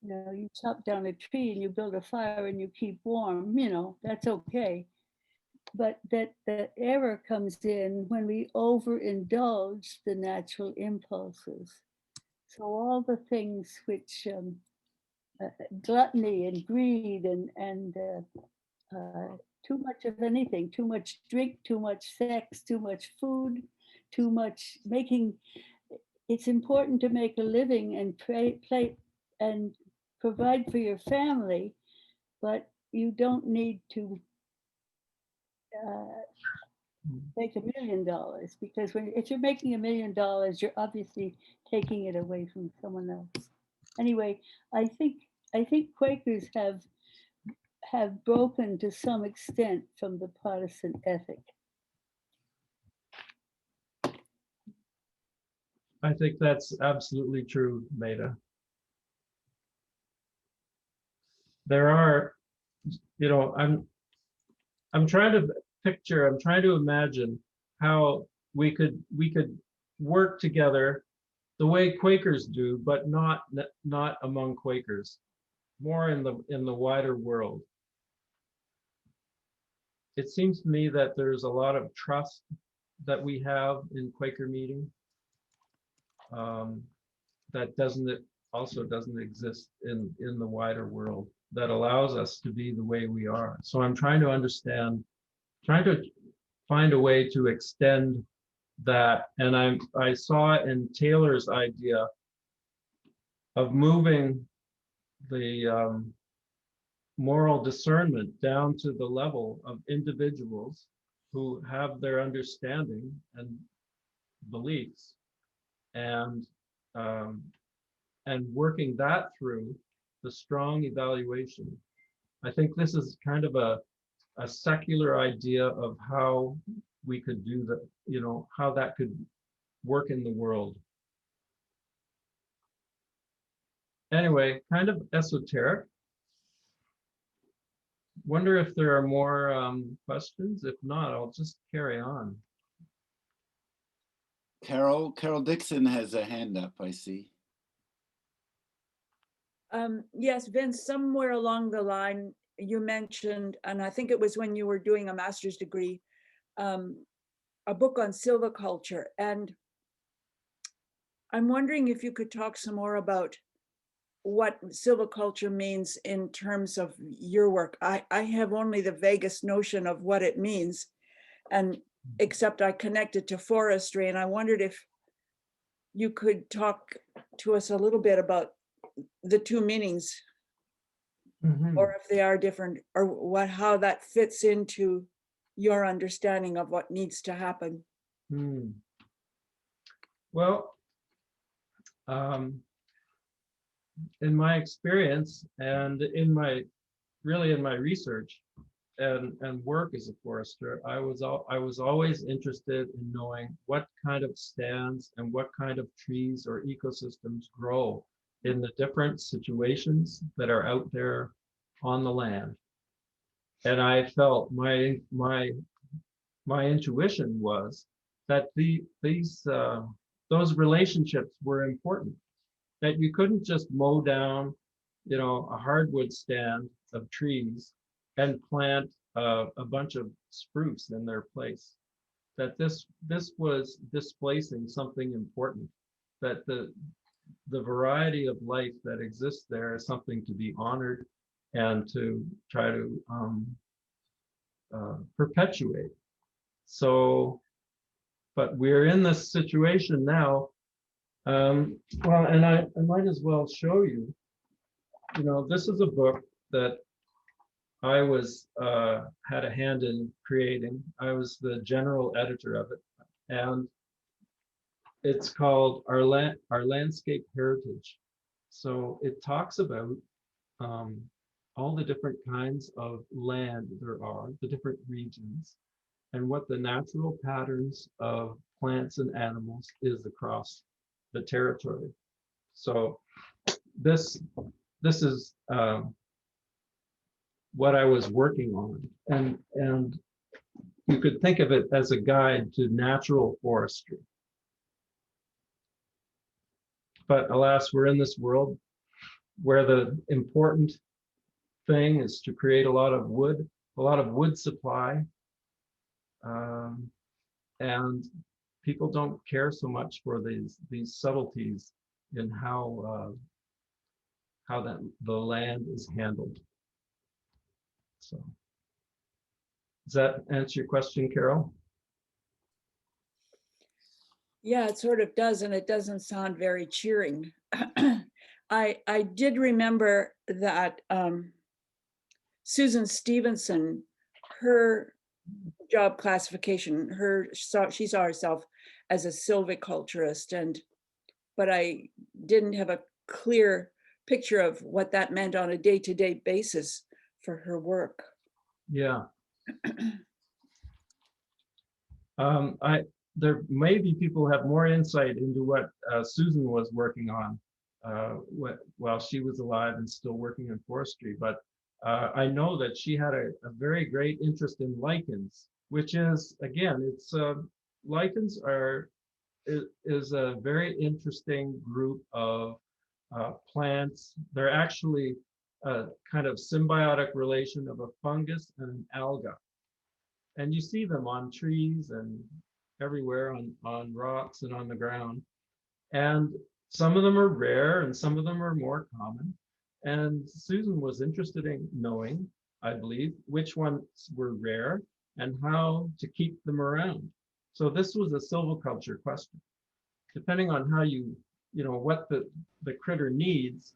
You know, you chop down a tree and you build a fire and you keep warm, that's okay. But that the error comes in when we overindulge the natural impulses. So all the things which gluttony and greed and too much of anything, too much drink, too much sex, too much food, too much making. It's important to make a living and play and provide for your family, but you don't need to make $1 million, because if you're making $1 million, you're obviously taking it away from someone else. Anyway, I think Quakers have broken to some extent from the Protestant ethic. I think that's absolutely true, Maida. There are, I'm trying to picture, I'm trying to imagine how we could work together the way Quakers do, but not among Quakers, more in the wider world. It seems to me that there's a lot of trust that we have in Quaker meeting that also doesn't exist in the wider world, that allows us to be the way we are. So I'm trying to understand, trying to find a way to extend that. And I saw in Taylor's idea of moving the moral discernment down to the level of individuals who have their understanding and beliefs, and working that through the strong evaluation. I think this is kind of a secular idea of how we could do that, you know, how that could work in the world. Anyway, kind of esoteric. Wonder if there are more questions. If not, I'll just carry on. Carol Dixon has a hand up, I see. Yes, Vince, somewhere along the line, you mentioned, and I think it was when you were doing a master's degree, a book on silviculture. And I'm wondering if you could talk some more about what silviculture means in terms of your work. I have only the vaguest notion of what it means, and except I connect it to forestry. And I wondered if you could talk to us a little bit about the two meanings, or if they are different, or how that fits into your understanding of what needs to happen. Well, in my experience and in my research and work as a forester, I was always interested in knowing what kind of stands and what kind of trees or ecosystems grow in the different situations that are out there on the land. And I felt my intuition was that those relationships were important, that you couldn't just mow down, you know, a hardwood stand of trees and plant a bunch of spruce in their place. That this was displacing something important, that the variety of life that exists there is something to be honored and to try to perpetuate. So, but we're in this situation now. Well, and I might as well show you, you know, this is a book that I was had a hand in creating. I was the general editor of it, and it's called Our Landscape Heritage. So it talks about all the different kinds of land there are, the different regions, and what the natural patterns of plants and animals is across the territory. So this is what I was working on, and you could think of it as a guide to natural forestry. But alas, we're in this world where the important thing is to create a lot of wood supply, and people don't care so much for these subtleties in how the land is handled. So, does that answer your question, Carol? Yeah, it sort of does, and it doesn't sound very cheering. I did remember that Susan Stevenson, her job classification, she saw herself as a silviculturist, but I didn't have a clear picture of what that meant on a day-to-day basis for her work. Yeah. There may be people who have more insight into what Susan was working on while she was alive and still working in forestry. But I know that she had a very great interest in lichens, which is, again, it's lichens is a very interesting group of plants. They're actually a kind of symbiotic relation of a fungus and an alga. And you see them on trees and everywhere on rocks and on the ground. And some of them are rare and some of them are more common. And Susan was interested in knowing, I believe, which ones were rare and how to keep them around. So this was a silviculture question. Depending on how you know, what the critter needs,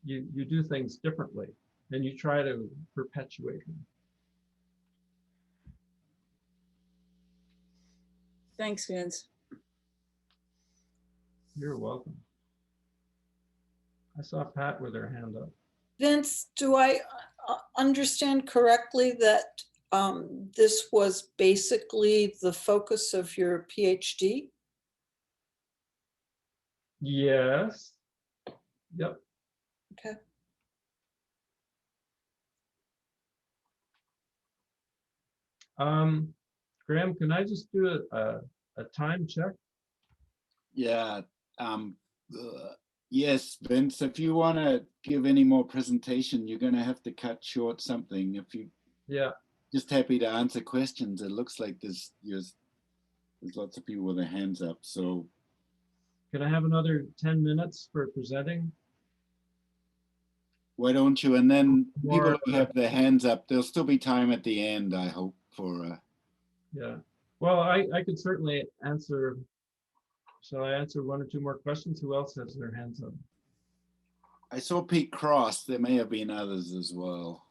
you do things differently and you try to perpetuate them. Thanks, Vince. You're welcome. I saw Pat with her hand up. Vince, do I understand correctly that this was basically the focus of your PhD? Yes. Yep. Okay. Graham, can I just do a time check? Yeah. Yes, Vince, if you want to give any more presentation, you're going to have to cut short something. If you just happy to answer questions, it looks like there's lots of people with their hands up. So can I have another 10 minutes for presenting? Why don't you? And then people who have their hands up, there'll still be time at the end, I hope, for yeah. Well, I could certainly answer. Shall I answer one or two more questions? Who else has their hands up? I saw Pete Cross. There may have been others as well.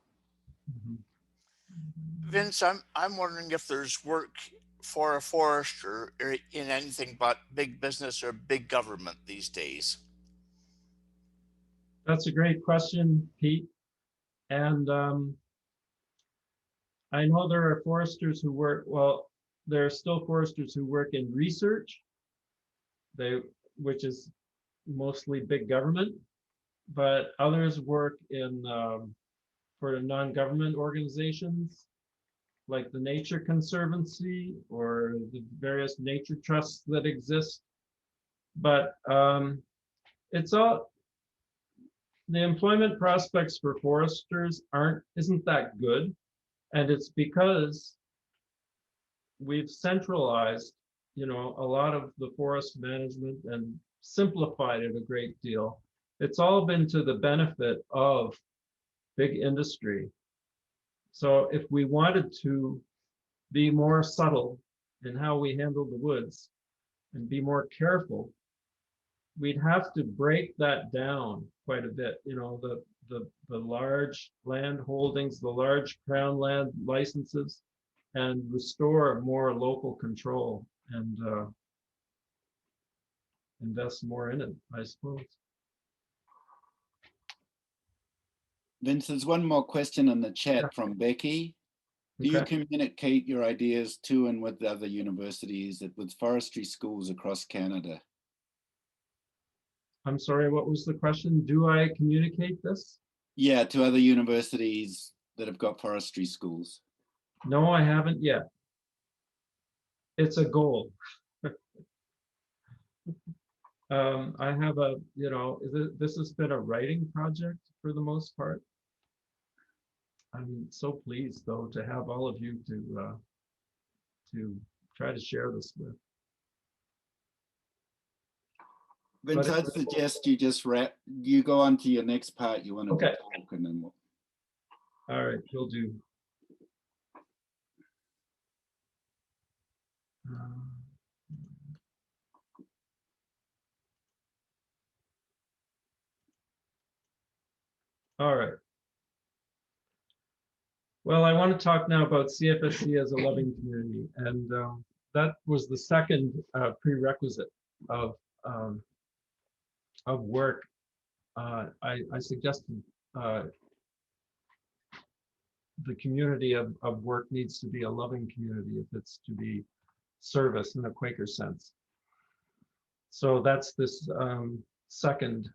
Vince, I'm wondering if there's work for a forester in anything but big business or big government these days. That's a great question, Pete. And I know there are foresters who work, well, there are still foresters who work in research, which is mostly big government, but others work in for non-government organizations like the Nature Conservancy or the various nature trusts that exist. But it's all, the employment prospects for foresters isn't that good. And it's because we've centralized, you know, a lot of the forest management and simplified it a great deal. It's all been to the benefit of big industry. So if we wanted to be more subtle in how we handle the woods and be more careful, we'd have to break that down quite a bit. You know, the large land holdings, the large crown land licenses, and restore more local control and invest more in it, I suppose. Vince, there's one more question in the chat from Becky. Do you communicate your ideas to and with other universities, with forestry schools across Canada? I'm sorry, what was the question? Do I communicate this? Yeah, to other universities that have got forestry schools. No, I haven't yet. It's a goal. I have a, you know, this has been a writing project for the most part. I'm so pleased though to have all of you to try to share this with. Vince, I'd suggest you just you go on to your next part. You want to talk, and then we'll... All right, will do. All right. Well, I want to talk now about CFSC as a loving community, and that was the second prerequisite of work. I suggested the community of work needs to be a loving community if it's to be service in a Quaker sense. So that's this second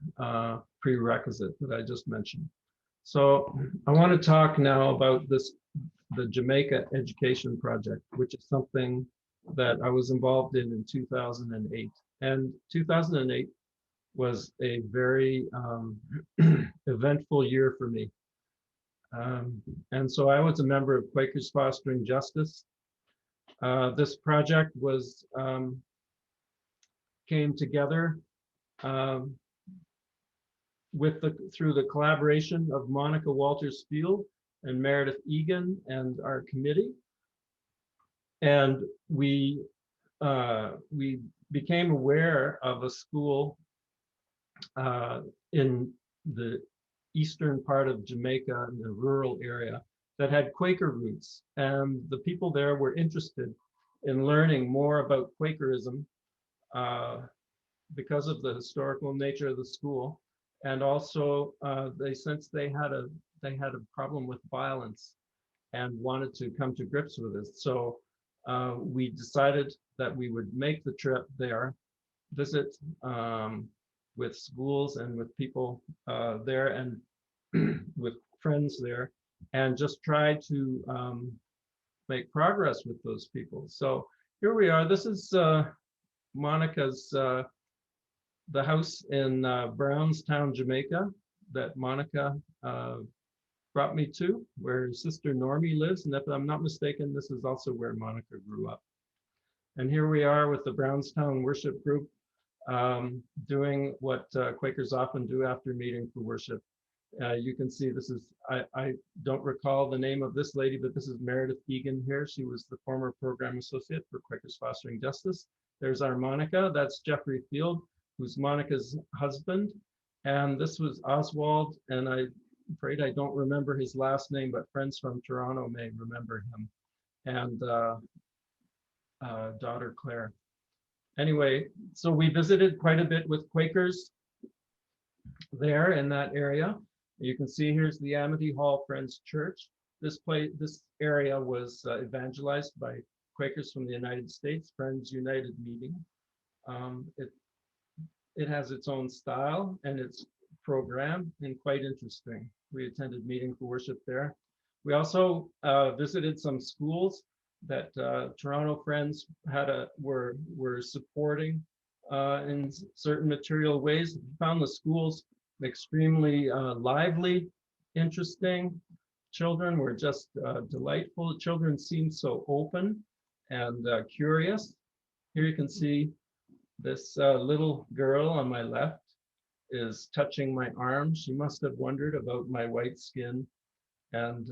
prerequisite that I just mentioned. So I want to talk now about the Jamaica Education Project, which is something that I was involved in 2008. And 2008 was a very eventful year for me. And so I was a member of Quakers Fostering Justice. This project was came together through the collaboration of Monica Walters-Field and Meredith Egan and our committee. And we became aware of a school in the eastern part of Jamaica, in the rural area, that had Quaker roots. And the people there were interested in learning more about Quakerism because of the historical nature of the school. And also they sensed they had a problem with violence and wanted to come to grips with it. So we decided that we would make the trip there, visit with schools and with people there and with friends there, and just try to make progress with those people. So here we are. This is Monica's, the house in Brownstown, Jamaica, that Monica brought me to, where her sister Normie lives. And if I'm not mistaken, this is also where Monica grew up. And here we are with the Brownstown Worship Group, doing what Quakers often do after meeting for worship. You can see this is, I don't recall the name of this lady, but this is Meredith Egan here. She was the former program associate for Quakers Fostering Justice. There's our Monica, that's Jeffrey Field, who's Monica's husband. And this was Oswald, and I'm afraid I don't remember his last name, but friends from Toronto may remember him. And daughter Claire. Anyway, so we visited quite a bit with Quakers there in that area. You can see here's the Amity Hall Friends Church. This area was evangelized by Quakers from the United States, Friends United Meeting. It has its own style and its program, and quite interesting. We attended meeting for worship there. We also visited some schools that Toronto Friends were supporting in certain material ways. We found the schools extremely lively, interesting. Children were just delightful. Children seemed so open and curious. Here you can see this little girl on my left is touching my arm. She must have wondered about my white skin and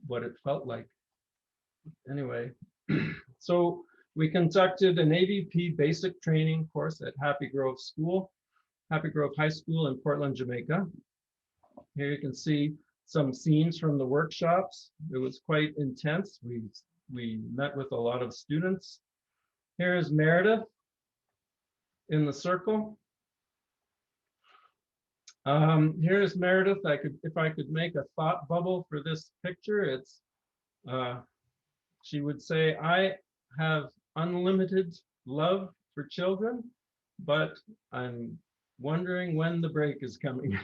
what it felt like. Anyway, so we conducted an AVP basic training course at Happy Grove High School in Portland, Jamaica. Here you can see some scenes from the workshops. It was quite intense. We met with a lot of students. Here is Meredith in the circle. Here's Meredith. If I could make a thought bubble for this picture, it's she would say, I have unlimited love for children, but I'm wondering when the break is coming.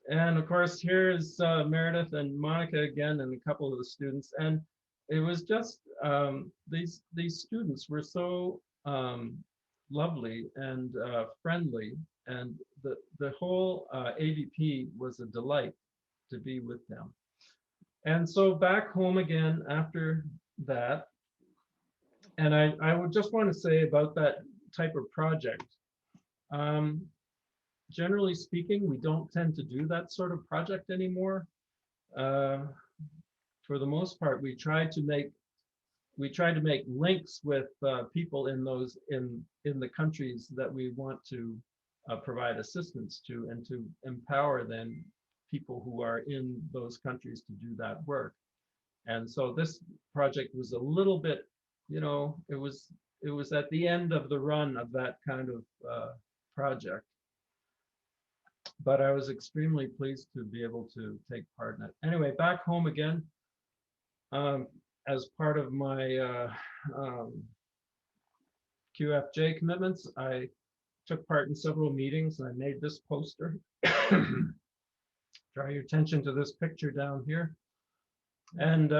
And of course, here's Meredith and Monica again, and a couple of the students. And it was just, these students were so lovely and friendly, and the whole AVP was a delight to be with them. And so back home again after that, and I would just want to say about that type of project. Generally speaking, we don't tend to do that sort of project anymore. For the most part, we try to make links with people in the countries that we want to provide assistance to, and to empower them, people who are in those countries, to do that work. And so this project was a little bit, it was at the end of the run of that kind of project. But I was extremely pleased to be able to take part in it. Anyway, back home again, as part of my QFJ commitments, I took part in several meetings, and I made this poster. Draw your attention to this picture down here. And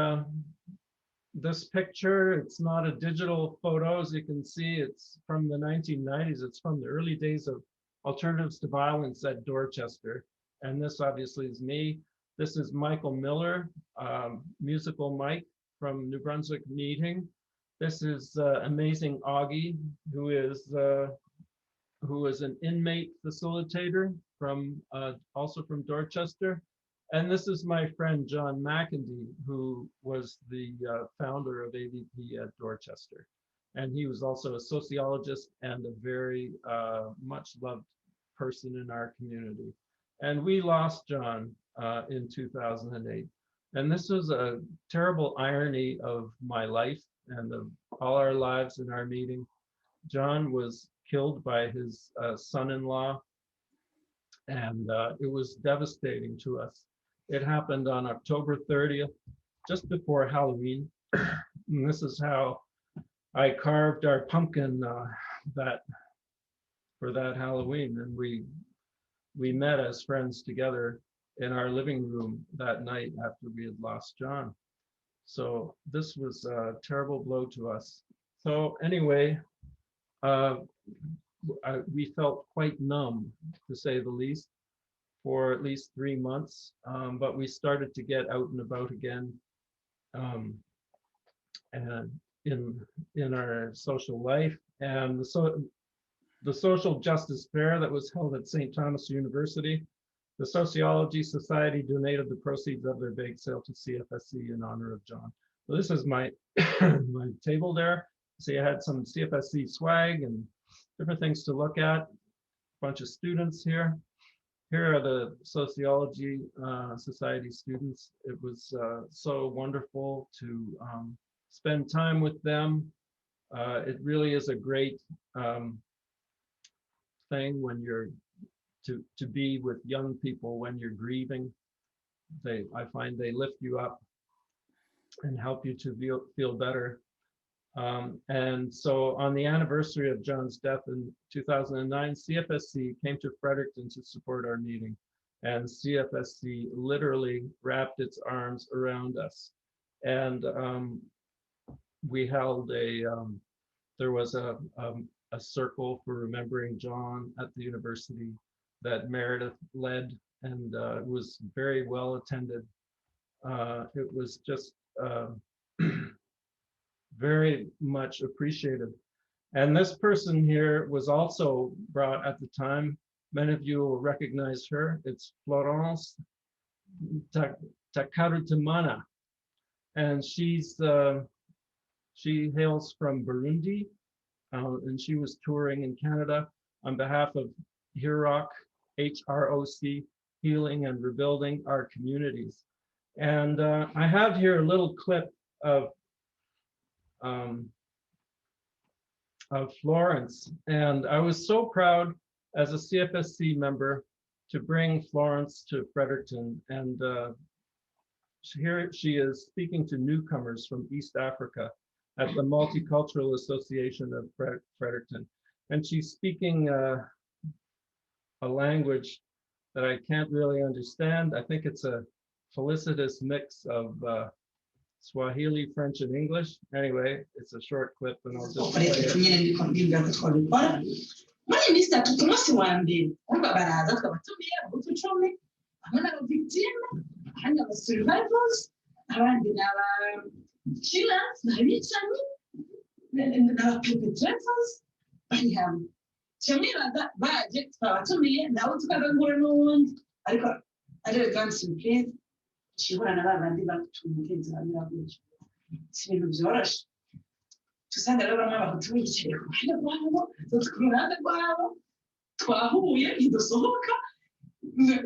this picture, it's not a digital photo, as you can see, it's from the 1990s. It's from the early days of alternatives to violence at Dorchester. And this obviously is me. This is Michael Miller, musical Mike from New Brunswick meeting. This is amazing Augie, who is an inmate facilitator from also from Dorchester. And this is my friend John McIndy, who was the founder of AVP at Dorchester. And he was also a sociologist and a very much loved person in our community. And we lost John in 2008. And this was a terrible irony of my life and of all our lives in our meeting. John was killed by his son-in-law, and it was devastating to us. It happened on October 30th, just before Halloween. And this is how I carved our pumpkin for that Halloween. And we met as friends together in our living room that night after we had lost John. So this was a terrible blow to us. So anyway, we felt quite numb, to say the least, for at least 3 months, but we started to get out and about again, and in our social life. And the social justice fair that was held at St. Thomas University, the Sociology Society donated the proceeds of their bake sale to CFSC in honor of John. So this is my my table there. See, I had some CFSC swag and different things to look at. A bunch of students here. Here are the Sociology Society students. It was so wonderful to spend time with them. It really is a great thing when you're to be with young people when you're grieving. I find they lift you up and help you to feel better. And so on the anniversary of John's death in 2009, CFSC came to Fredericton to support our meeting. And CFSC literally wrapped its arms around us. And we held there was a circle for remembering John at the university that Meredith led, and it was very well attended. It was just very much appreciated. And this person here was also brought at the time. Many of you will recognize her. It's Florence Takarutamana. And she hails from Burundi, and she was touring in Canada on behalf of HROC, H-R-O-C, Healing and Rebuilding Our Communities. And I have here a little clip of Florence, and I was so proud as a CFSC member to bring Florence to Fredericton, and here she is speaking to newcomers from East Africa at the Multicultural Association of Fredericton, and she's speaking a language that I can't really understand. I think it's a felicitous mix of Swahili, French, and English. Anyway, it's a short clip, and I'll just play it. Muri minsi itatu ku munsi wa mbere urumva baraza twabatumiye abahutu 10 hamwe n'abavictime abandi aba-survivors abandi n'aba-killers n'abicanyi n'aba-perpetrators bari hamwe kimwe baje twabatumiye nabo tukagagura n'uwundi ariko ari grand surprise kibura na babandi batuye umugenzi wa nyirabuja si ibintu byoroshe tusanga rero bamwe abahutu bicaye ku ruhande rwabo ku ruhande rwabo twahuye ntidusohoka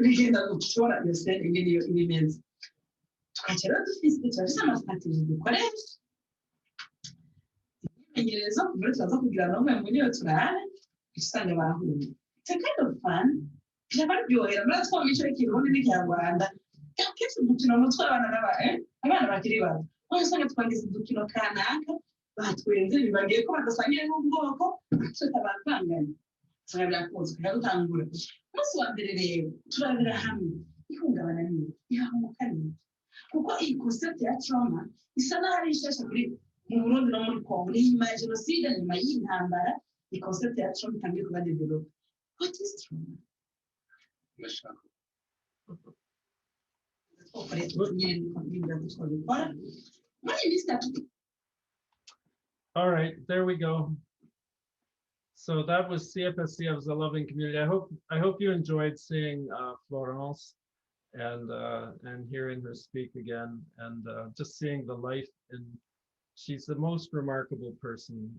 bigenda gutwara yose ingene imeze tukagera turafise amastrategie dukoresha imenyerezo muri tuza kugira ngo muri yo turare usanga bahuye it's a kind of fun birabaryohera muri twamico y'ikirundi n'ikinyarwanda kenshi dukina umutwe abana bakiri bato usanga twagize udukino kanaka batwenze bibagiye ko badasangiye n'ubwoko tutabanganye usanga birakunze kugira gutangura umunsi wa mbere rero turabira hamwe ihungabana nini ihamuka nini kuko iyi concept ya trauma isa n'aho ari ishasha kuri mu Burundi no muri Congo nyuma ya jenoside nyuma y'intambara iyi concept ya trauma itangiye kuba develop. What is trauma? All right, there we go. So that was CFSC. It was a loving community. I hope you enjoyed seeing Florence and hearing her speak again, and just seeing the life. And she's the most remarkable person,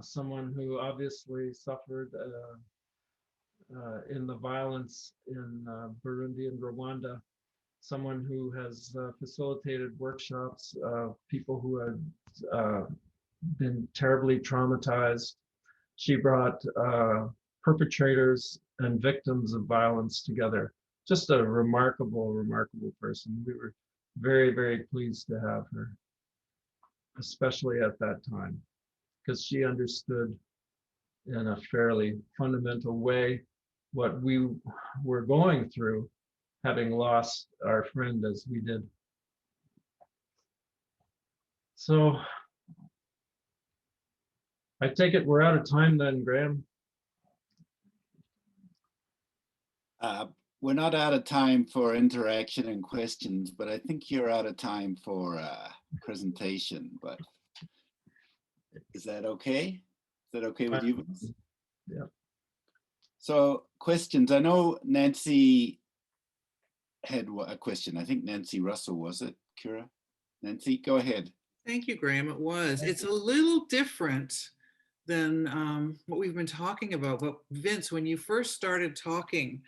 someone who obviously suffered in the violence in Burundi and Rwanda, someone who has facilitated workshops of people who had been terribly traumatized. She brought perpetrators and victims of violence together. Just a remarkable, remarkable person. We were very, very pleased to have her, especially at that time, because she understood in a fairly fundamental way what we were going through, having lost our friend as we did. So I take it we're out of time then, Graham? We're not out of time for interaction and questions, but I think you're out of time for presentation. But is that okay? Is that okay with you? Yeah. So questions. I know Nancy had a question. I think Nancy Russell, was it, Kira? Nancy, go ahead. Thank you, Graham. It was. It's a little different than what we've been talking about. But Vince, when you first started talking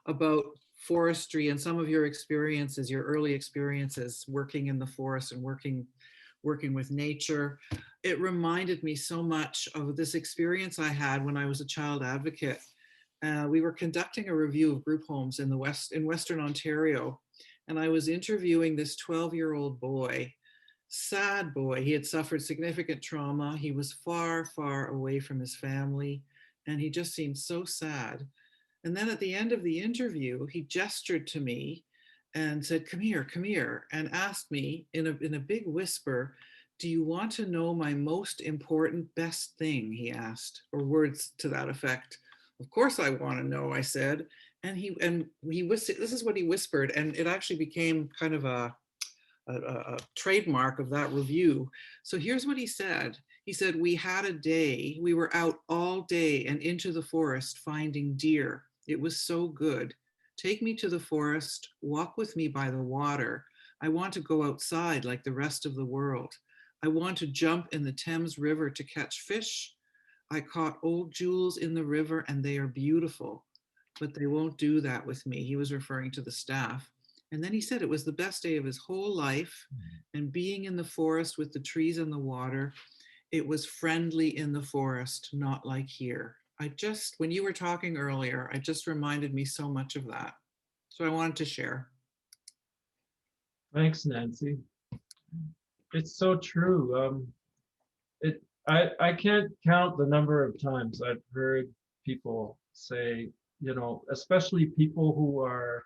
about forestry and some of your experiences, your early experiences working in the forest and working with nature, it reminded me so much of this experience I had when I was a child advocate. We were conducting a review of group homes in Western Ontario, and I was interviewing this 12-year-old boy, sad boy. He had suffered significant trauma. He was far, far away from his family, and he just seemed so sad. And then at the end of the interview, he gestured to me and said, come here, and asked me in a big whisper, do you want to know my most important, best thing, he asked, or words to that effect. Of course I want to know, I said. And he whispered, this is what he whispered, and it actually became kind of a trademark of that review. So here's what he said. He said, we had a day, we were out all day and into the forest finding deer. It was so good. Take me to the forest, walk with me by the water. I want to go outside like the rest of the world. I want to jump in the Thames River to catch fish. I caught old jewels in the river and they are beautiful, but they won't do that with me. He was referring to the staff. And then he said it was the best day of his whole life. And being in the forest with the trees and the water, it was friendly in the forest, not like here. When you were talking earlier, it just reminded me so much of that. So I wanted to share. Thanks, Nancy. It's so true. I can't count the number of times I've heard people say, you know, especially people who are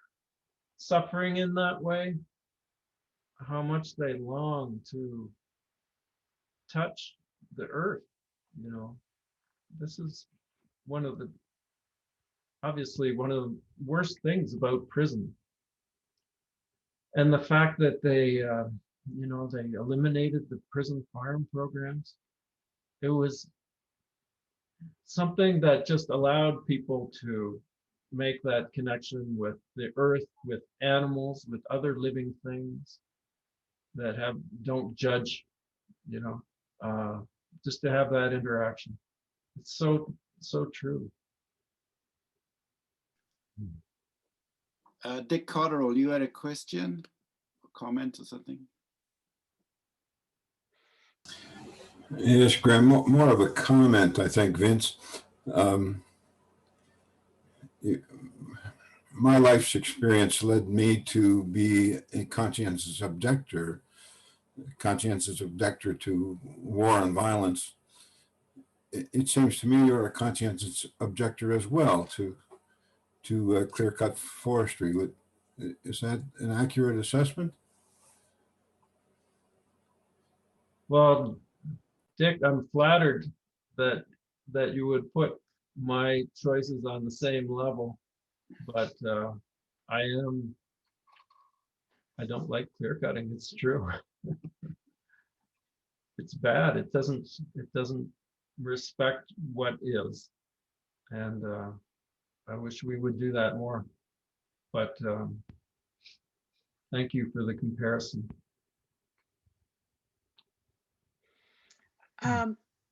suffering in that way, how much they long to touch the earth. You know, this is obviously one of the worst things about prison. And the fact that they eliminated the prison farm programs. It was something that just allowed people to make that connection with the earth, with animals, with other living things that don't judge, you know, just to have that interaction. It's so true. Dick Cotterill, you had a question, a comment or something? Yes, Graham, more of a comment, I think, Vince. My life's experience led me to be a conscientious objector to war and violence. it seems to me you're a conscientious objector as well to clear-cut forestry. Is that an accurate assessment? Well, Dick, I'm flattered that you would put my choices on the same level, but I don't like clear cutting. It's true. It's bad. It doesn't respect what is, and I wish we would do that more. But thank you for the comparison.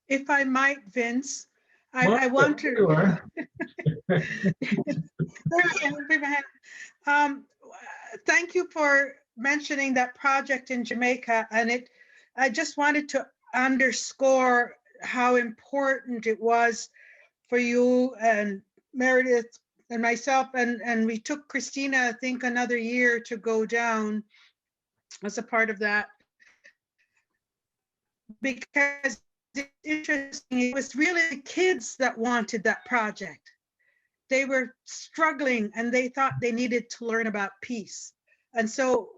If I might, Vince, I want to. Thank you for mentioning that project in Jamaica, and I just wanted to underscore how important it was for you and Meredith and myself, and we took Christina, I think, another year to go down as a part of that, because it's interesting. It was really the kids that wanted that project. They were struggling and they thought they needed to learn about peace. And so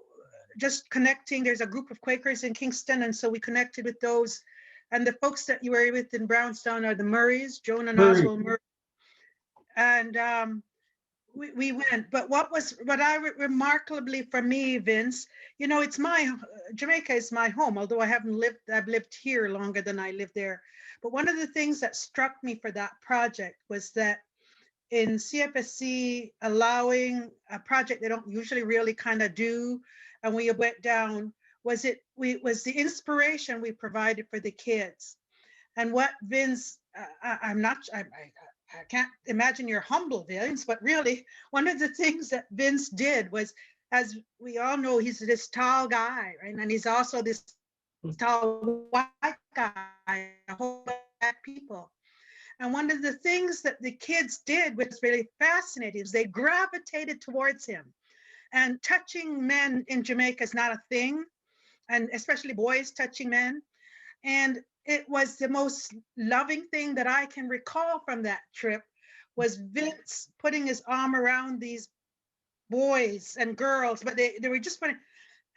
just connecting, there's a group of Quakers in Kingston, and so we connected with those. And the folks that you were with in Brownstown are the Murrays, Joan and Oswald Murray. And we went, but what I remarkably for me, Vince, you know, Jamaica is my home, although I've lived here longer than I lived there. But one of the things that struck me for that project was that in CFSC allowing a project they don't usually really kind of do, and we went down, was the inspiration we provided for the kids. And what Vince, I can't imagine you're humble, Vince, but really one of the things that Vince did was, as we all know, he's this tall guy, right? And he's also this tall white guy, a whole black people. And one of the things that the kids did, which was really fascinating, is they gravitated towards him. And touching men in Jamaica is not a thing, and especially boys touching men. And it was the most loving thing that I can recall from that trip, was Vince putting his arm around these boys and girls, but they were just putting,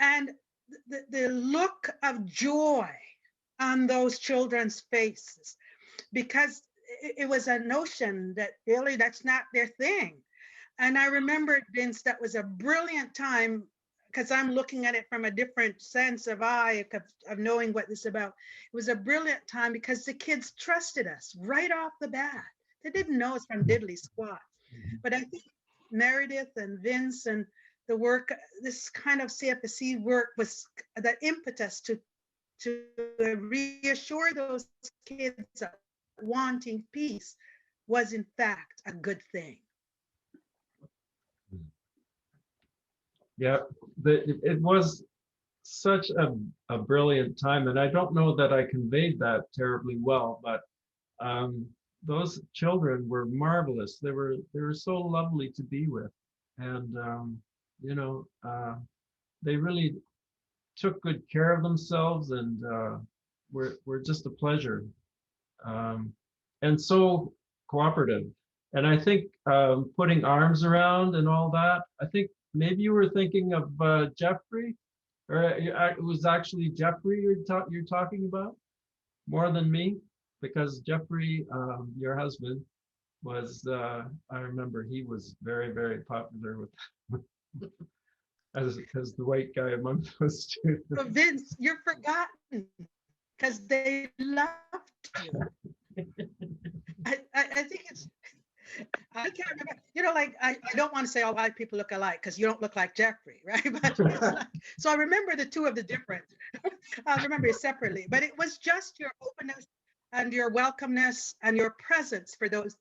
and the look of joy on those children's faces, because it was a notion that really that's not their thing. And I remembered, Vince, that was a brilliant time, because I'm looking at it from a different sense of knowing what this is about. It was a brilliant time because the kids trusted us right off the bat. They didn't know us from diddly squat. But I think Meredith and Vince and the work, this kind of CFSC work, was that impetus to reassure those kids that wanting peace was in fact a good thing. Yeah, it was such a brilliant time, and I don't know that I conveyed that terribly well, but those children were marvelous. They were so lovely to be with, and you know, they really took good care of themselves, and were just a pleasure, and so cooperative. And I think putting arms around and all that, I think maybe you were thinking of Jeffrey, or it was actually Jeffrey you're talking about more than me, because Jeffrey, your husband, was, I remember he was very, very popular with as the white guy among those students. But Vince, you're forgotten, because they loved you. I think it's, I can't remember, you know, like, I don't want to say all white people look alike, because you don't look like Jeffrey, right? But it's like, so I remember the two of the different. I remember it separately, but it was just your openness and your welcomeness and your presence for those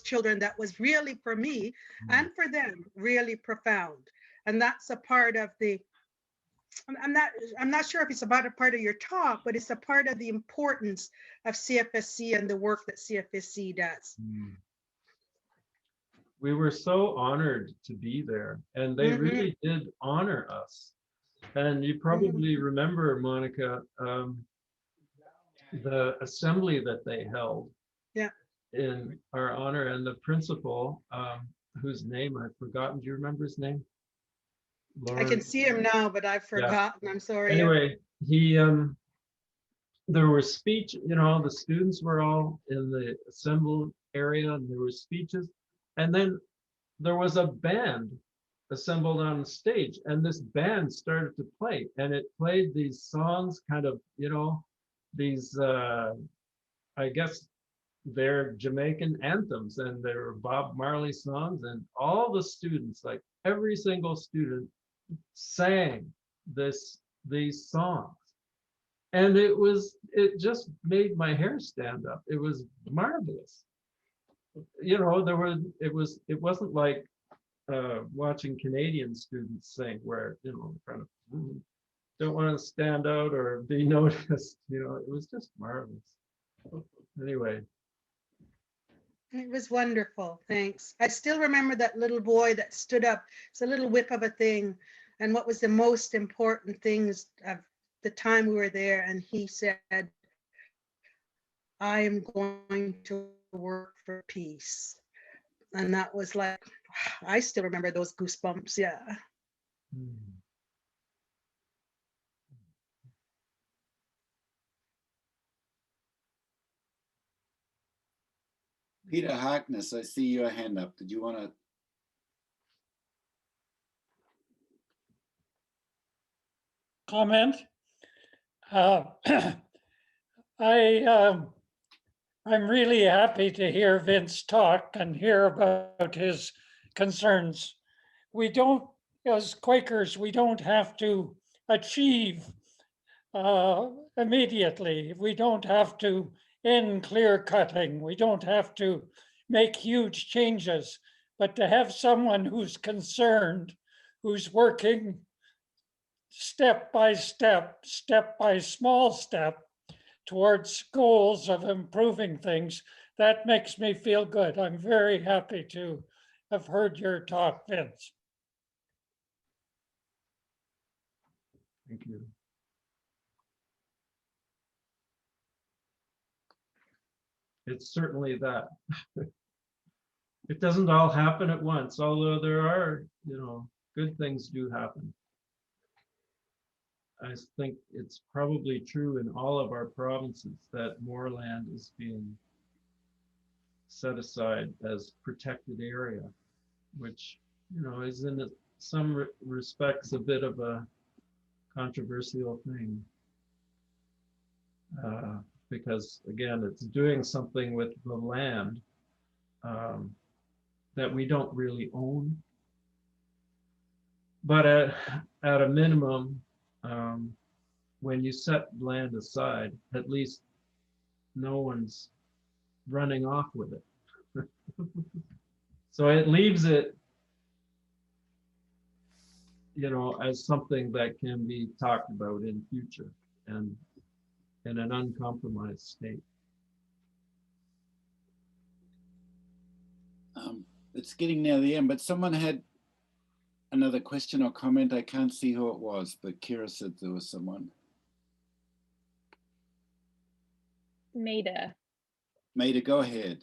children that was really, for me and for them, really profound. And that's a part of the, I'm not sure if it's about a part of your talk, but it's a part of the importance of CFSC and the work that CFSC does. We were so honored to be there, and they really did honor us. And you probably remember, Monica, the assembly that they held Yeah. in our honor, and the principal, whose name I've forgotten. Do you remember his name? I can see him now, but I've forgotten. I'm sorry. Anyway, he there were speech, you know, the students were all in the assembled area and there were speeches. And then there was a band assembled on the stage, and this band started to play, and it played these songs, kind of, you know, these I guess they're Jamaican anthems, and they were Bob Marley songs, and all the students, like every single student, sang these songs. And it just made my hair stand up. It was marvelous. You know, it wasn't like watching Canadian students sing, where, you know, kind of don't want to stand out or be noticed. You know, it was just marvelous. Anyway. It was wonderful. Thanks. I still remember that little boy that stood up. It's a little whip of a thing. And what was the most important things of the time we were there? And he said, I am going to work for peace. And that was like, I still remember those goosebumps. Yeah. Peter Harkness, I see your hand up. Did you want to? Comment? I'm really happy to hear Vince talk and hear about his concerns. We don't, as Quakers, we don't have to achieve immediately. We don't have to end clear cutting. We don't have to make huge changes, but to have someone who's concerned, who's working step by step, step by small step towards goals of improving things, that makes me feel good. I'm very happy to have heard your talk, Vince. Thank you. It's certainly that. It doesn't all happen at once, although there are, you know, good things do happen. I think it's probably true in all of our provinces that more land is being set aside as protected area, which, you know, is in some respects a bit of a controversial thing. Because again, it's doing something with the land that we don't really own. But at a minimum, when you set land aside, at least no one's running off with it. So it leaves it, you know, as something that can be talked about in future and in an uncompromised state. It's getting near the end, but someone had another question or comment. I can't see who it was, but Kira said there was someone. Maida. Maida, go ahead.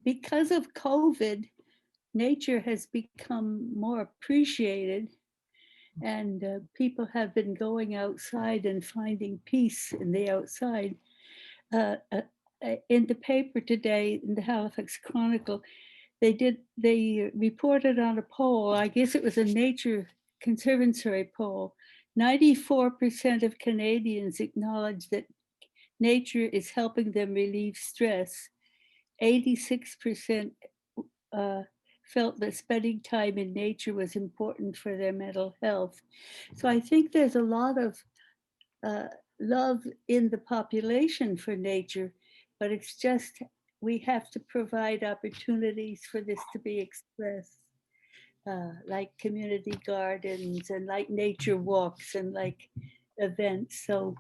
Because of COVID, nature has become more appreciated, and people have been going outside and finding peace in the outside. In the paper today, in the Halifax Chronicle, they reported on a poll, I guess it was a Nature Conservancy poll, 94% of Canadians acknowledge that nature is helping them relieve stress. 86% felt that spending time in nature was important for their mental health. So I think there's a lot of love in the population for nature, but it's just, we have to provide opportunities for this to be expressed, like community gardens and like nature walks and like events. So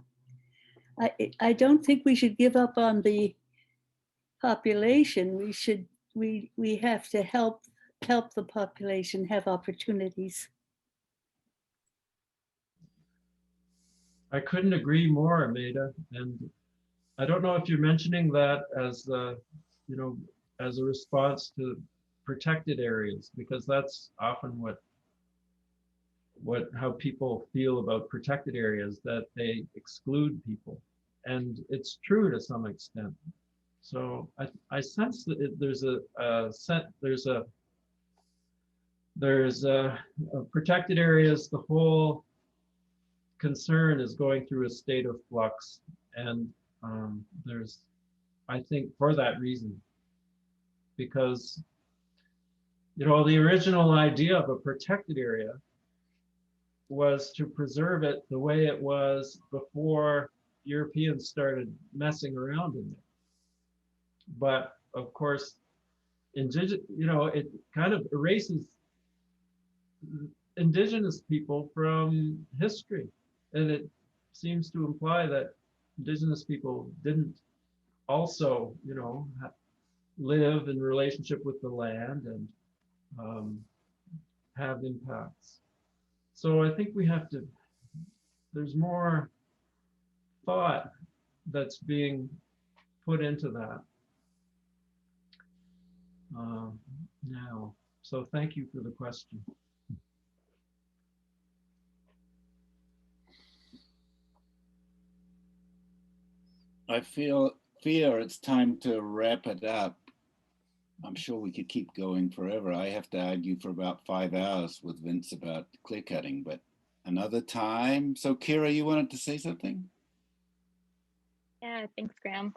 I don't think we should give up on the population. We have to help the population have opportunities. I couldn't agree more, Maida. And I don't know if you're mentioning that as the, you know, as a response to protected areas, because that's often how people feel about protected areas, that they exclude people. And it's true to some extent. So I sense that there's a protected areas, the whole concern is going through a state of flux. And there's, I think, for that reason, because, you know, the original idea of a protected area was to preserve it the way it was before Europeans started messing around in it. But of course, you know, it kind of erases indigenous people from history. And it seems to imply that indigenous people didn't also, you know, live in relationship with the land and have impacts. So I think we have to, there's more thought that's being put into that now. So thank you for the question. I fear it's time to wrap it up. I'm sure we could keep going forever. I have to argue for about 5 hours with Vince about clear cutting, but another time. So Kira, you wanted to say something? Yeah, thanks, Graham.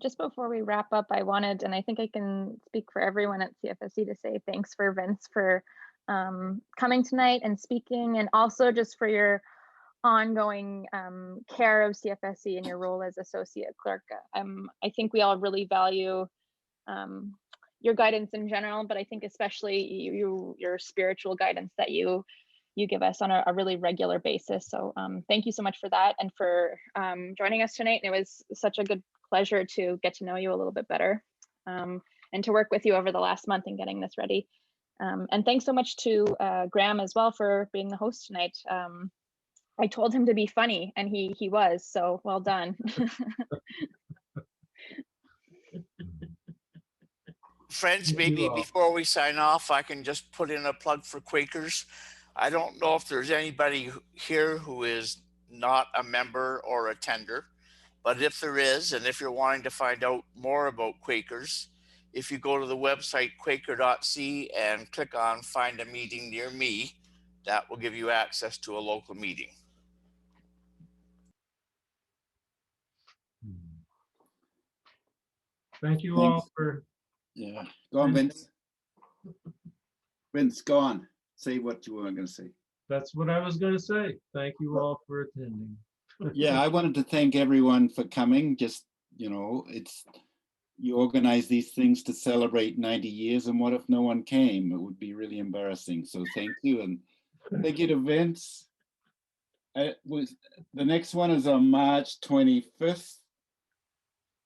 Just before we wrap up, I wanted, and I think I can speak for everyone at CFSC, to say thanks for Vince for coming tonight and speaking, and also just for your ongoing care of CFSC and your role as associate clerk. I think we all really value your guidance in general, but I think especially your spiritual guidance that you give us on a really regular basis. So thank you so much for that and for joining us tonight. And it was such a good pleasure to get to know you a little bit better and to work with you over the last month and getting this ready. And thanks so much to Graham as well for being the host tonight. I told him to be funny and he was, so well done. Friends, maybe before we sign off, I can just put in a plug for Quakers. I don't know if there's anybody here who is not a member or a tender, but if there is, and if you're wanting to find out more about Quakers, if you go to the website quaker.c and click on find a meeting near me, that will give you access to a local meeting. Thank you all for. Yeah, go on, Vince. Vince, go on. Say what you were going to say. That's what I was going to say. Thank you all for attending. Yeah, I wanted to thank everyone for coming. Just, you know, you organize these things to celebrate 90 years, and what if no one came? It would be really embarrassing. So thank you, and thank you to Vince. The next one is on March 25th.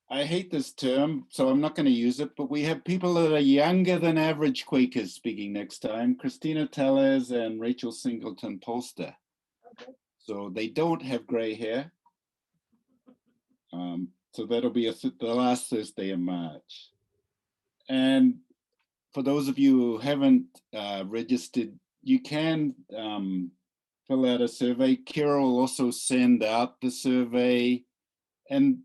I hate this term, so I'm not going to use it, but we have people that are younger than average Quakers speaking next time, Christina Tellez and Rachel Singleton Polster. Okay. So they don't have gray hair. So that'll be the last Thursday in March. And for those of you who haven't registered, you can fill out a survey. Kira will also send out the survey. And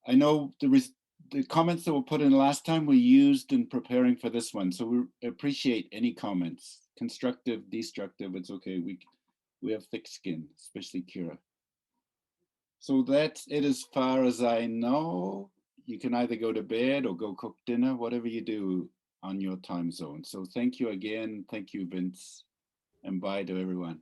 I know the comments that were put in last time were used in preparing for this one. So we appreciate any comments, constructive, destructive, it's okay. We have thick skin, especially Kira. So that's it as far as I know. You can either go to bed or go cook dinner, whatever you do on your time zone. So thank you again. Thank you, Vince. And bye to everyone.